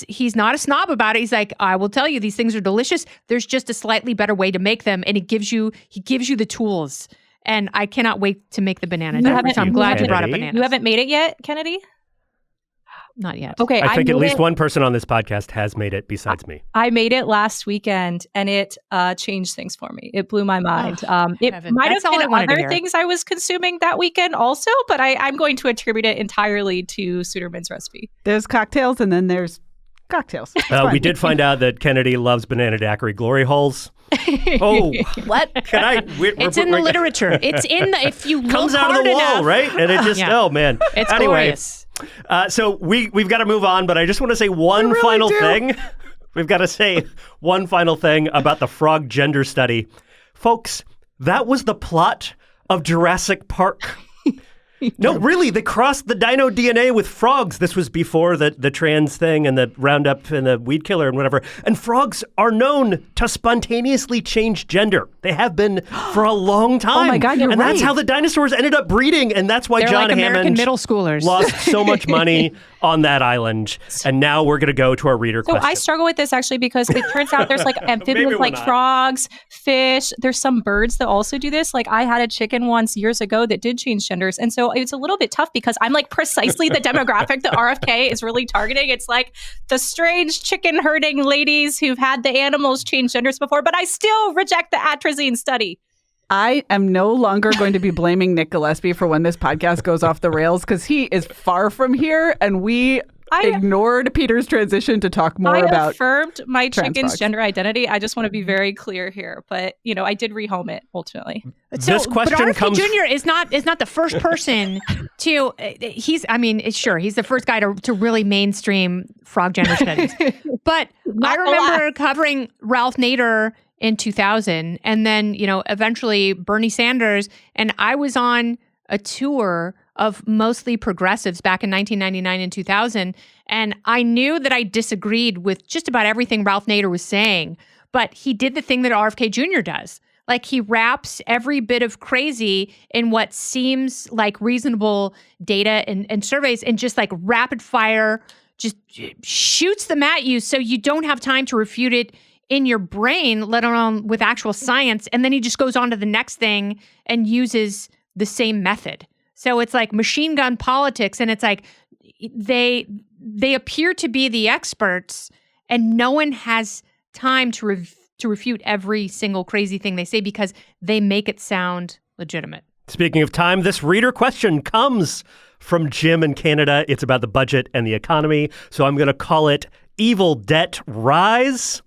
he's not a snob about it. He's like, I will tell you, these things are delicious. There's just a slightly better way to make them. And he gives you the tools. And I cannot wait to make the banana daiquiri. So I'm glad you brought up bananas. You haven't made it yet, Kennedy? Not yet. Okay. I think at least one person on this podcast has made it besides me. I made it last weekend and it changed things for me. It blew my mind. It might have been other things I was consuming that weekend also, but I'm going to attribute it entirely to Suderman's recipe. There's cocktails and then there's cocktails. We did find out that Kennedy loves banana daiquiri glory holes. Oh, what? It's in the literature. It's in the, if you look comes out of the wall, enough, right? And it just, oh man. It's anyway, glorious. So we've got to move on, but I just want to say one final thing. We've got to say one final thing about the frog gender study. Folks, that was the plot of Jurassic Park. No, really, they crossed the dino DNA with frogs. This was before the trans thing and the Roundup and the weed killer and whatever. And frogs are known to spontaneously change gender. They have been for a long time. Oh my God, you're right. And that's how the dinosaurs ended up breeding. And that's why They're John like American Hammond middle schoolers. lost so much money on that island. And now we're going to go to our reader question. I struggle with this actually because it turns out there's like amphibians like frogs, fish. There's some birds that also do this. Like I had a chicken once years ago that did change genders. And so it's a little bit tough because I'm like precisely the demographic that RFK is really targeting. It's like the strange chicken herding ladies who've had the animals change genders before, but I still reject the atrazine study. I am no longer going to be blaming Nick Gillespie for when this podcast goes off the rails because he is far from here and we ignored Peter's transition to talk more about I affirmed my chicken's frogs. gender identity. I just want to be very clear here, but I did rehome it ultimately. This question but RFK comes... Jr. is not the first person to. He's the first guy to really mainstream frog gender studies. But I remember covering Ralph Nader in 2000, and then eventually Bernie Sanders, and I was on a tour of mostly progressives back in 1999 and 2000. And I knew that I disagreed with just about everything Ralph Nader was saying, but he did the thing that RFK Jr. does. Like he wraps every bit of crazy in what seems like reasonable data and surveys and just like rapid fire, just shoots them at you so you don't have time to refute it in your brain, let alone with actual science. And then he just goes on to the next thing and uses the same method. So it's like machine gun politics. And it's like they appear to be the experts and no one has time to refute every single crazy thing they say because they make it sound legitimate. Speaking of time, this reader question comes from Jim in Canada. It's about the budget and the economy. So I'm going to call it Evil Debt Rise.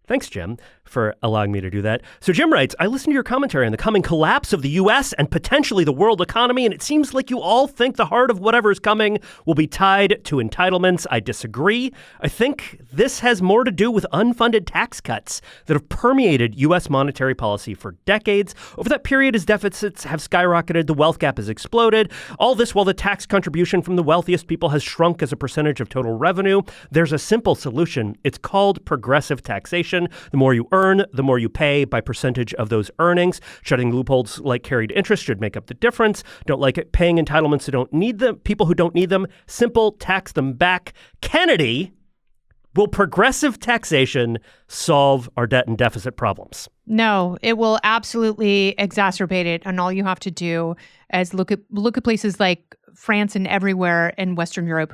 Thanks, Jim, for allowing me to do that. So Jim writes, I listened to your commentary on the coming collapse of the U.S. and potentially the world economy, and it seems like you all think the heart of whatever is coming will be tied to entitlements. I disagree. I think this has more to do with unfunded tax cuts that have permeated U.S. monetary policy for decades. Over that period, as deficits have skyrocketed, the wealth gap has exploded. All this while the tax contribution from the wealthiest people has shrunk as a percentage of total revenue. There's a simple solution. It's called progressive taxation. The more you earn, the more you pay by percentage of those earnings. Shutting loopholes like carried interest should make up the difference. Don't like it paying entitlements who don't need them, people who don't need them. Simple, tax them back. Kennedy, will progressive taxation solve our debt and deficit problems? No, it will absolutely exacerbate it. And all you have to do is look at places like France and everywhere in Western Europe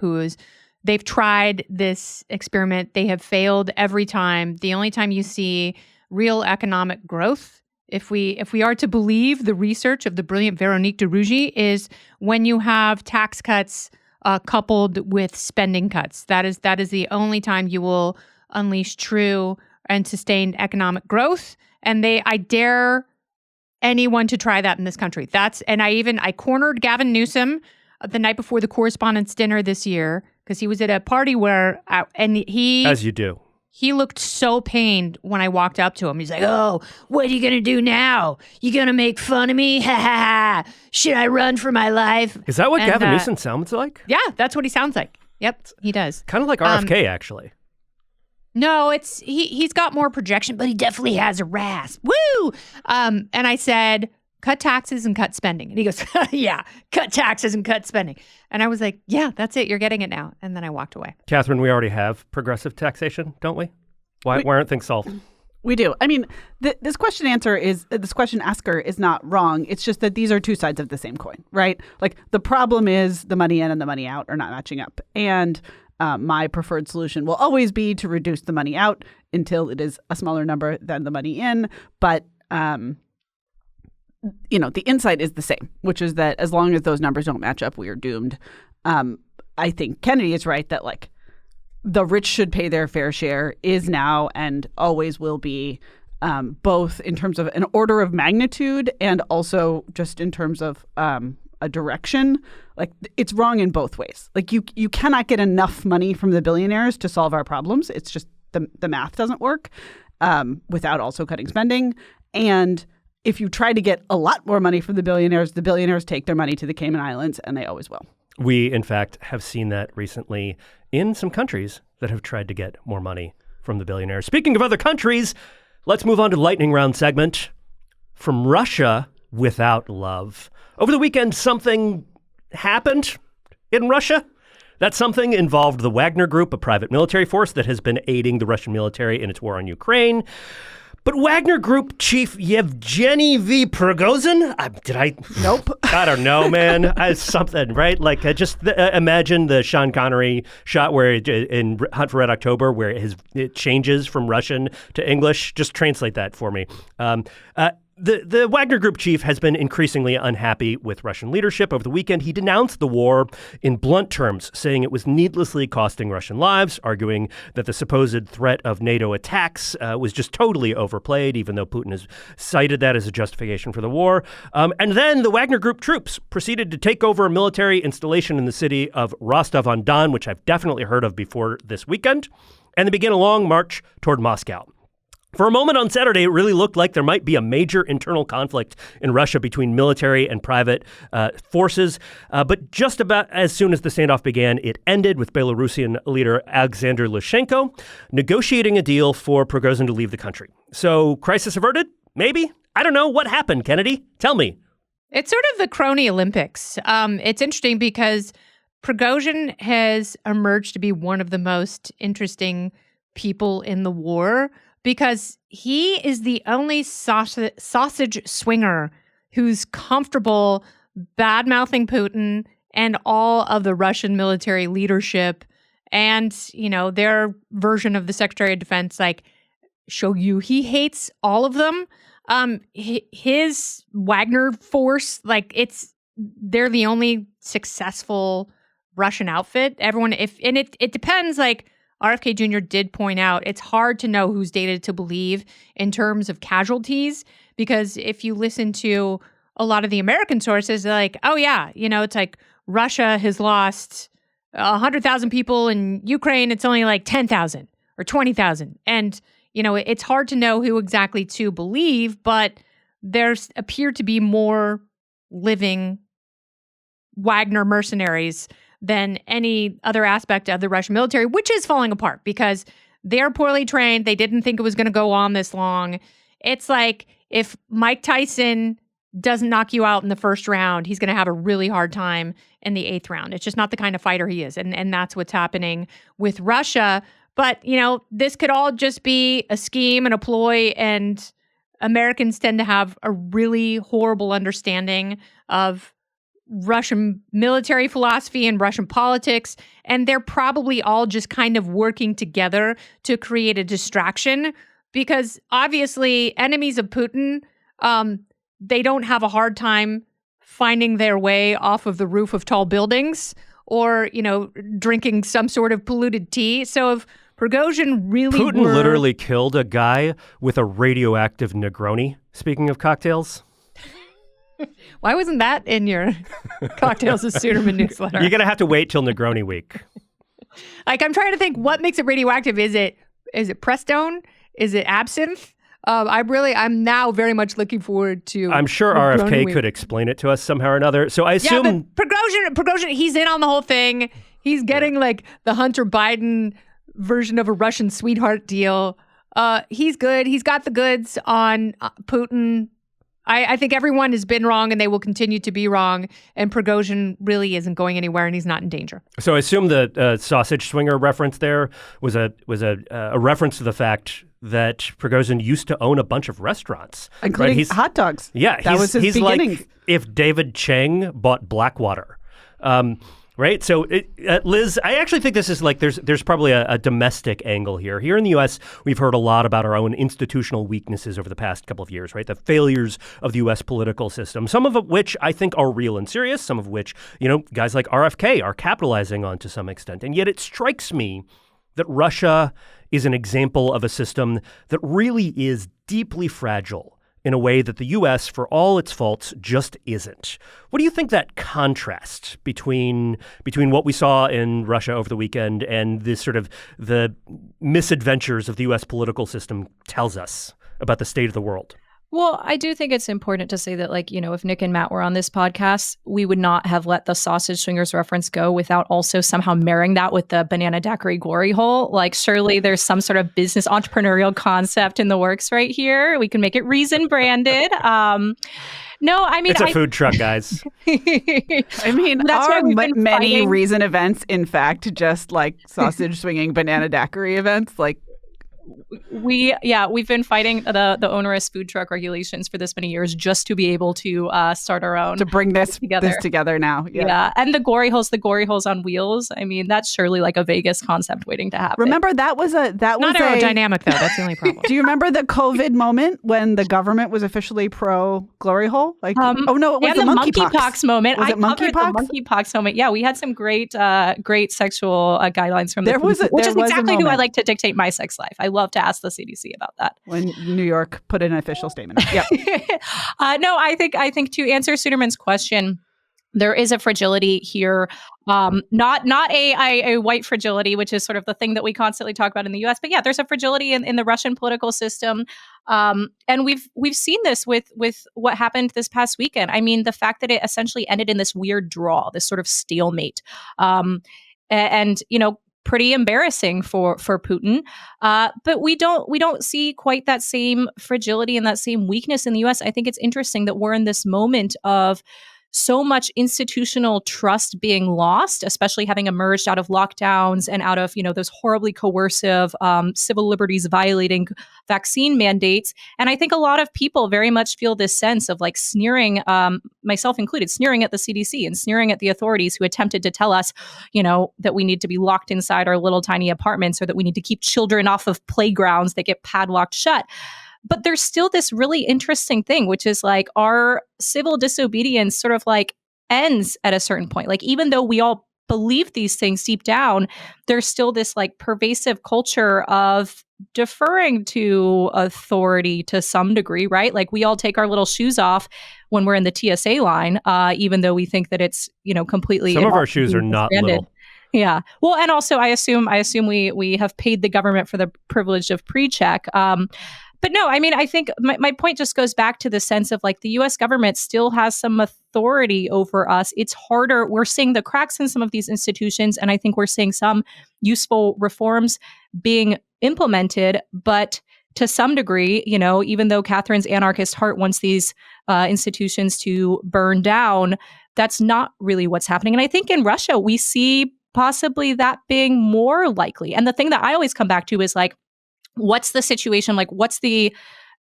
they've tried this experiment. They have failed every time. The only time you see real economic growth, if we are to believe the research of the brilliant Véronique de Rugy, is when you have tax cuts coupled with spending cuts. That is the only time you will unleash true and sustained economic growth. And I dare anyone to try that in this country. I cornered Gavin Newsom the night before the Correspondents' Dinner this year because he was at a party where, as you do, he looked so pained when I walked up to him. He's like, "Oh, what are you gonna do now? You gonna make fun of me? Ha ha ha! Should I run for my life?" Is that what Gavin Newsom sounds like? Yeah, that's what he sounds like. Yep, he does. Kind of like RFK, actually. No, he's got more projection, but he definitely has a rasp. Woo! And I said, cut taxes and cut spending. And he goes, yeah, cut taxes and cut spending. And I was like, yeah, that's it. You're getting it now. And then I walked away. Katherine, we already have progressive taxation, don't we? Why aren't things solved? We do. I mean, this question asker is not wrong. It's just that these are two sides of the same coin, right? Like the problem is the money in and the money out are not matching up. And my preferred solution will always be to reduce the money out until it is a smaller number than the money in. But the insight is the same, which is that as long as those numbers don't match up, we are doomed. I think Kennedy is right that like the rich should pay their fair share is now and always will be, both in terms of an order of magnitude and also just in terms of a direction. Like it's wrong in both ways. Like you cannot get enough money from the billionaires to solve our problems. It's just the math doesn't work without also cutting spending. And if you try to get a lot more money from the billionaires take their money to the Cayman Islands, and they always will. We, in fact, have seen that recently in some countries that have tried to get more money from the billionaires. Speaking of other countries, let's move on to the lightning round segment. From Russia without love. Over the weekend, something happened in Russia. That something involved the Wagner Group, a private military force that has been aiding the Russian military in its war on Ukraine. But Wagner Group chief Yevgeny V. Prigozhin, Nope. I don't know, man. Something, right? Like, just imagine the Sean Connery shot where in Hunt for Red October, where it changes from Russian to English. Just translate that for me. The Wagner Group chief has been increasingly unhappy with Russian leadership. Over the weekend, he denounced the war in blunt terms, saying it was needlessly costing Russian lives, arguing that the supposed threat of NATO attacks was just totally overplayed, even though Putin has cited that as a justification for the war. And then the Wagner Group troops proceeded to take over a military installation in the city of Rostov-on-Don, which I've definitely heard of before this weekend, and they began a long march toward Moscow. For a moment on Saturday, it really looked like there might be a major internal conflict in Russia between military and private forces. But just about as soon as the standoff began, it ended with Belarusian leader Alexander Lukashenko negotiating a deal for Prigozhin to leave the country. So crisis averted? Maybe? I don't know. What happened, Kennedy? Tell me. It's sort of the crony Olympics. It's interesting because Prigozhin has emerged to be one of the most interesting people in the war because he is the only sausage swinger who's comfortable bad-mouthing Putin and all of the Russian military leadership and, their version of the Secretary of Defense, like, Shoigu. He hates all of them. His Wagner force, they're the only successful Russian outfit. It depends, like RFK Jr. did point out, it's hard to know whose data to believe in terms of casualties, because if you listen to a lot of the American sources, they're like, oh yeah, it's like Russia has lost 100,000 people in Ukraine. It's only like 10,000 or 20,000. And, it's hard to know who exactly to believe, but there's appear to be more living Wagner mercenaries than any other aspect of the Russian military, which is falling apart because they're poorly trained. They didn't think it was going to go on this long. It's like if Mike Tyson doesn't knock you out in the first round, he's going to have a really hard time in the 8th round. It's just not the kind of fighter he is. And that's what's happening with Russia. But, this could all just be a scheme and a ploy, and Americans tend to have a really horrible understanding of Russian military philosophy and Russian politics, and they're probably all just kind of working together to create a distraction because obviously enemies of Putin, they don't have a hard time finding their way off of the roof of tall buildings or, drinking some sort of polluted tea. So if Prigozhin really Putin literally killed a guy with a radioactive Negroni, speaking of cocktails. Why wasn't that in your Cocktails of Suderman newsletter? You're going to have to wait till Negroni week. Like, I'm trying to think, what makes it radioactive? Is it Prestone? Is it absinthe? I'm now very much looking forward to. I'm sure RFK could explain it to us somehow or another. So I assume. Yeah, but Prigozhin, he's in on the whole thing. He's getting like the Hunter Biden version of a Russian sweetheart deal. He's good. He's got the goods on Putin. I think everyone has been wrong and they will continue to be wrong. And Prigozhin really isn't going anywhere and he's not in danger. So I assume the sausage swinger reference there was a reference to the fact that Prigozhin used to own a bunch of restaurants. Including hot dogs. Yeah. That was his beginnings. Like if David Chang bought Blackwater. Right. So, Liz, I actually think this is like there's probably a domestic angle here. Here in the U.S., we've heard a lot about our own institutional weaknesses over the past couple of years, right? The failures of the U.S. political system, some of which I think are real and serious, some of which, guys like RFK are capitalizing on to some extent. And yet it strikes me that Russia is an example of a system that really is deeply fragile in a way that the U.S., for all its faults, just isn't. What do you think that contrast between what we saw in Russia over the weekend and this sort of the misadventures of the U.S. political system tells us about the state of the world? Well, I do think it's important to say that, if Nick and Matt were on this podcast, we would not have let the sausage swingers reference go without also somehow marrying that with the banana daiquiri glory hole. Like, surely there's some sort of business entrepreneurial concept in the works right here. We can make it Reason branded. No, I mean, it's a food truck, guys. I mean, that's are many fighting. Reason events, in fact, just like sausage swinging banana daiquiri events? Like, we've been fighting the onerous food truck regulations for this many years just to be able to start our own, to bring this together now. Yeah. And the gory holes on wheels. I mean, that's surely like a Vegas concept waiting to happen. Remember that was not aerodynamic though. That's the only problem. Do you remember the COVID moment when the government was officially pro glory hole? Like, it was the monkeypox moment. Was it monkeypox? The monkeypox moment. Yeah, we had some great sexual guidelines from which is exactly who I like to dictate my sex life. I love to ask the CDC about that. When New York put an official statement. Yeah. No, I think to answer Suderman's question, there is a fragility here, not a white fragility, which is sort of the thing that we constantly talk about in the U.S. But yeah, there's a fragility in the Russian political system, and we've seen this with what happened this past weekend. I mean, the fact that it essentially ended in this weird draw, this sort of stalemate, and pretty embarrassing for Putin. But we don't see quite that same fragility and that same weakness in the US. I think it's interesting that we're in this moment of so much institutional trust being lost, especially having emerged out of lockdowns and out of, those horribly coercive, civil liberties violating vaccine mandates. And I think a lot of people very much feel this sense of like sneering, myself included, sneering at the CDC and sneering at the authorities who attempted to tell us, that we need to be locked inside our little tiny apartments, or that we need to keep children off of playgrounds that get padlocked shut. But there's still this really interesting thing, which is like our civil disobedience sort of like ends at a certain point. Like, even though we all believe these things deep down, there's still this like pervasive culture of deferring to authority to some degree, right? Like, we all take our little shoes off when we're in the TSA line, even though we think that it's, completely. Some of our shoes are not little. Yeah. Well, and also I assume we have paid the government for the privilege of pre-check. But no, I mean, I think my point just goes back to the sense of like the US government still has some authority over us. It's harder. We're seeing the cracks in some of these institutions, and I think we're seeing some useful reforms being implemented. But to some degree, even though Katherine's anarchist heart wants these institutions to burn down, that's not really what's happening. And I think in Russia, we see possibly that being more likely. And the thing that I always come back to is like, what's the situation? Like, what's the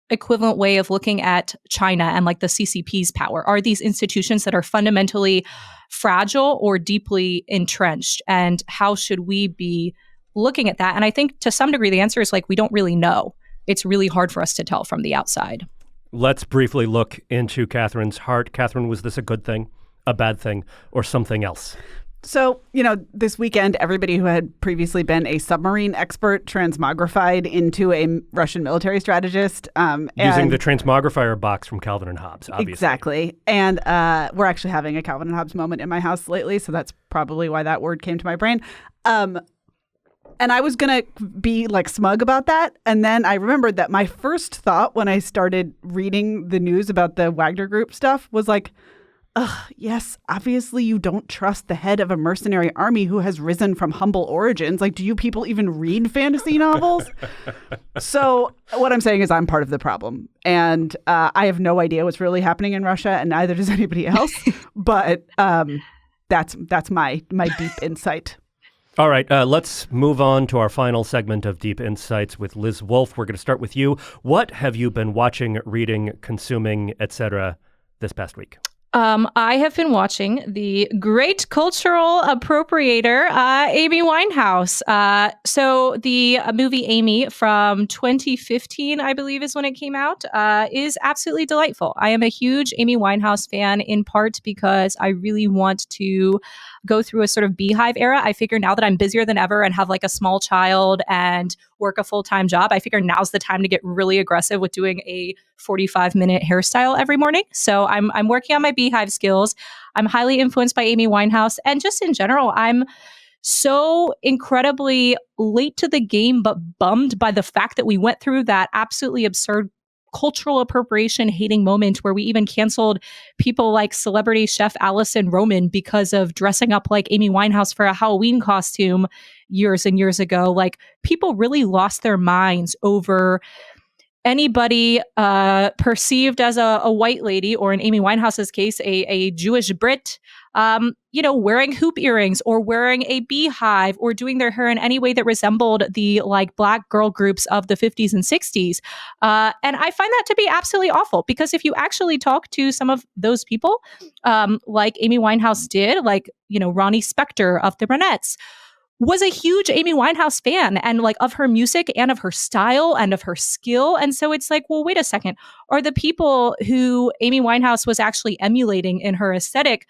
equivalent way of looking at China and like the CCP's power? Are these institutions that are fundamentally fragile or deeply entrenched? And how should we be looking at that? And I think to some degree, the answer is like, we don't really know. It's really hard for us to tell from the outside. Let's briefly look into Katherine's heart. Katherine, was this a good thing, a bad thing, or something else? So, this weekend, everybody who had previously been a submarine expert transmogrified into a Russian military strategist. Using the transmogrifier box from Calvin and Hobbes, obviously. Exactly. And we're actually having a Calvin and Hobbes moment in my house lately, so that's probably why that word came to my brain. And I was going to be like smug about that. And then I remembered that my first thought when I started reading the news about the Wagner Group stuff was like, yes, obviously you don't trust the head of a mercenary army who has risen from humble origins. Like, do you people even read fantasy novels? So what I'm saying is I'm part of the problem. And I have no idea what's really happening in Russia, and neither does anybody else. But that's my deep insight. All right, let's move on to our final segment of Deep Insights with Liz Wolfe. We're going to start with you. What have you been watching, reading, consuming, etc. this past week? I have been watching the great cultural appropriator, Amy Winehouse. So the movie Amy from 2015, I believe is when it came out, is absolutely delightful. I am a huge Amy Winehouse fan, in part because I really want to go through a sort of beehive era. I figure now that I'm busier than ever and have like a small child and work a full-time job, I figure now's the time to get really aggressive with doing a 45-minute hairstyle every morning. So I'm working on my beehive skills. I'm highly influenced by Amy Winehouse. And just in general, I'm so incredibly late to the game, but bummed by the fact that we went through that absolutely absurd cultural appropriation hating moment where we even canceled people like celebrity chef Alison Roman because of dressing up like Amy Winehouse for a Halloween costume years and years ago. Like, people really lost their minds over anybody perceived as a white lady, or in Amy Winehouse's case, a Jewish Brit, wearing hoop earrings or wearing a beehive or doing their hair in any way that resembled the like Black girl groups of the 50s and 60s. And I find that to be absolutely awful, because if you actually talk to some of those people, like Amy Winehouse did, like, Ronnie Spector of the Ronettes, was a huge Amy Winehouse fan, and like of her music and of her style and of her skill. And so it's like, well, wait a second. Are the people who Amy Winehouse was actually emulating in her aesthetic,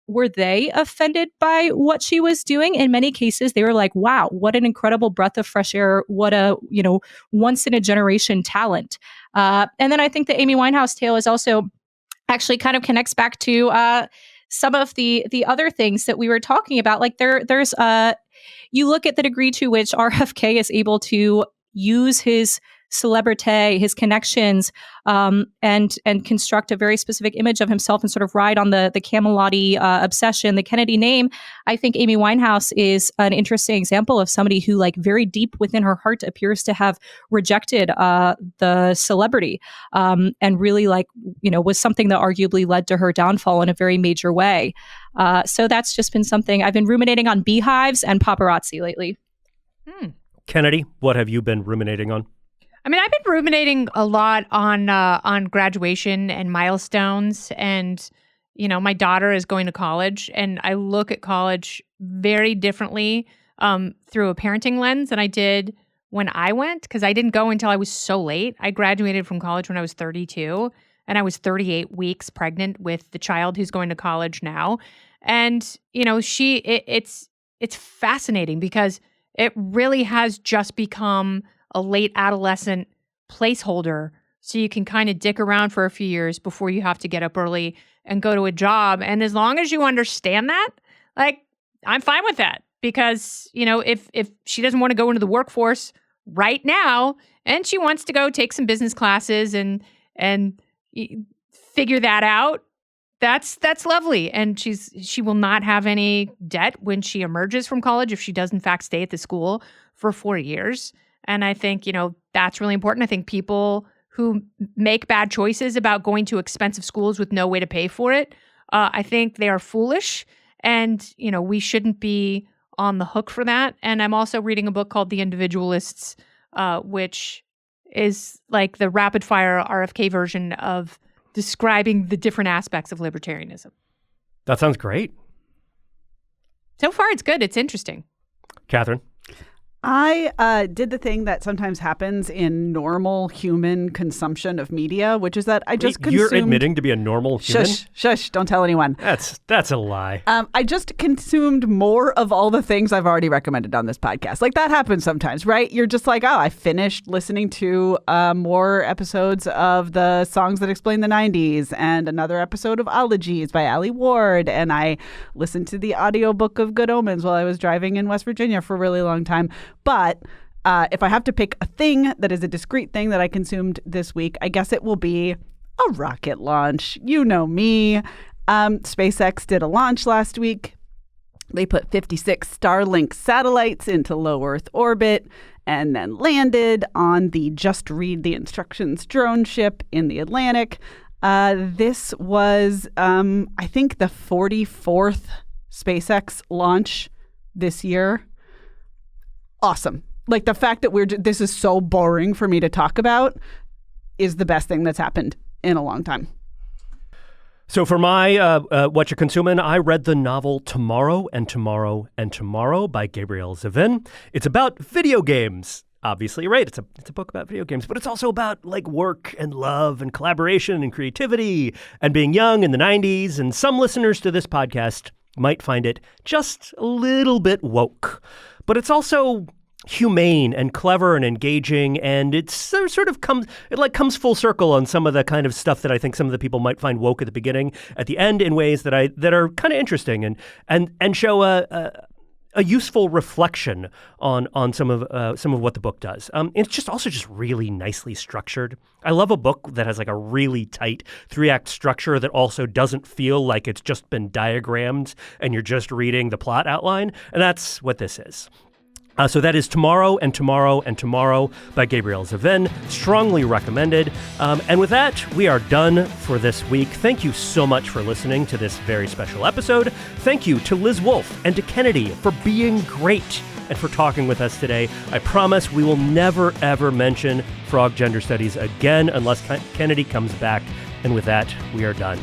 were they offended by what she was doing? In many cases, they were like, wow, what an incredible breath of fresh air. What a, once in a generation talent. And then I think the Amy Winehouse tale is also actually kind of connects back to some of the other things that we were talking about. Like there's you look at the degree to which RFK is able to use his celebrity, his connections, and construct a very specific image of himself and sort of ride on the Camelot-y obsession, the Kennedy name. I think Amy Winehouse is an interesting example of somebody who, like, very deep within her heart appears to have rejected the celebrity, and really, like, was something that arguably led to her downfall in a very major way. So that's just been something I've been ruminating on: beehives and paparazzi lately. Kennedy, what have you been ruminating on? I mean, I've been ruminating a lot on graduation and milestones, and my daughter is going to college, and I look at college very differently through a parenting lens than I did when I went, because I didn't go until I was so late. I graduated from college when I was 32, and I was 38 weeks pregnant with the child who's going to college now, and it's fascinating because it really has just become a late adolescent placeholder, so you can kind of dick around for a few years before you have to get up early and go to a job. And as long as you understand that, like, I'm fine with that, because if she doesn't want to go into the workforce right now and she wants to go take some business classes and figure that out, that's lovely. And she will not have any debt when she emerges from college if she does in fact stay at the school for 4 years. And I think, that's really important. I think people who make bad choices about going to expensive schools with no way to pay for it, I think they are foolish. And, we shouldn't be on the hook for that. And I'm also reading a book called The Individualists, which is like the rapid fire RFK version of describing the different aspects of libertarianism. That sounds great. So far, it's good. It's interesting. Katherine? I did the thing that sometimes happens in normal human consumption of media, which is that I just consumed... You're admitting to be a normal human? Shush, don't tell anyone. That's a lie. I just consumed more of all the things I've already recommended on this podcast. Like, that happens sometimes, right? You're just like, oh, I finished listening to more episodes of the Songs That Explain the 90s and another episode of Ologies by Ali Ward, and I listened to the audiobook of Good Omens while I was driving in West Virginia for a really long time. But if I have to pick a thing that is a discrete thing that I consumed this week, I guess it will be a rocket launch. You know me. SpaceX did a launch last week. They put 56 Starlink satellites into low Earth orbit and then landed on the Just Read the Instructions drone ship in the Atlantic. This was, I think, the 44th SpaceX launch this year. Awesome. Like, the fact that this is so boring for me to talk about is the best thing that's happened in a long time. So for my What You're Consuming, I read the novel Tomorrow and Tomorrow and Tomorrow by Gabrielle Zevin. It's about video games, obviously, right? It's a book about video games, but it's also about, like, work and love and collaboration and creativity and being young in the 90s. And some listeners to this podcast might find it just a little bit woke. But it's also humane and clever and engaging, and it sort of comes full circle on some of the kind of stuff that I think some of the people might find woke at the beginning, at the end, in ways that are kind of interesting and show a useful reflection on some of what the book does. It's just really nicely structured. I love a book that has, like, a really tight 3-act structure that also doesn't feel like it's just been diagrammed and you're just reading the plot outline, and that's what this is. So that is Tomorrow and Tomorrow and Tomorrow by Gabrielle Zevin. Strongly recommended. And with that, we are done for this week. Thank you so much for listening to this very special episode. Thank you to Liz Wolfe and to Kennedy for being great and for talking with us today. I promise we will never, ever mention frog gender studies again unless Kennedy comes back. And with that, we are done.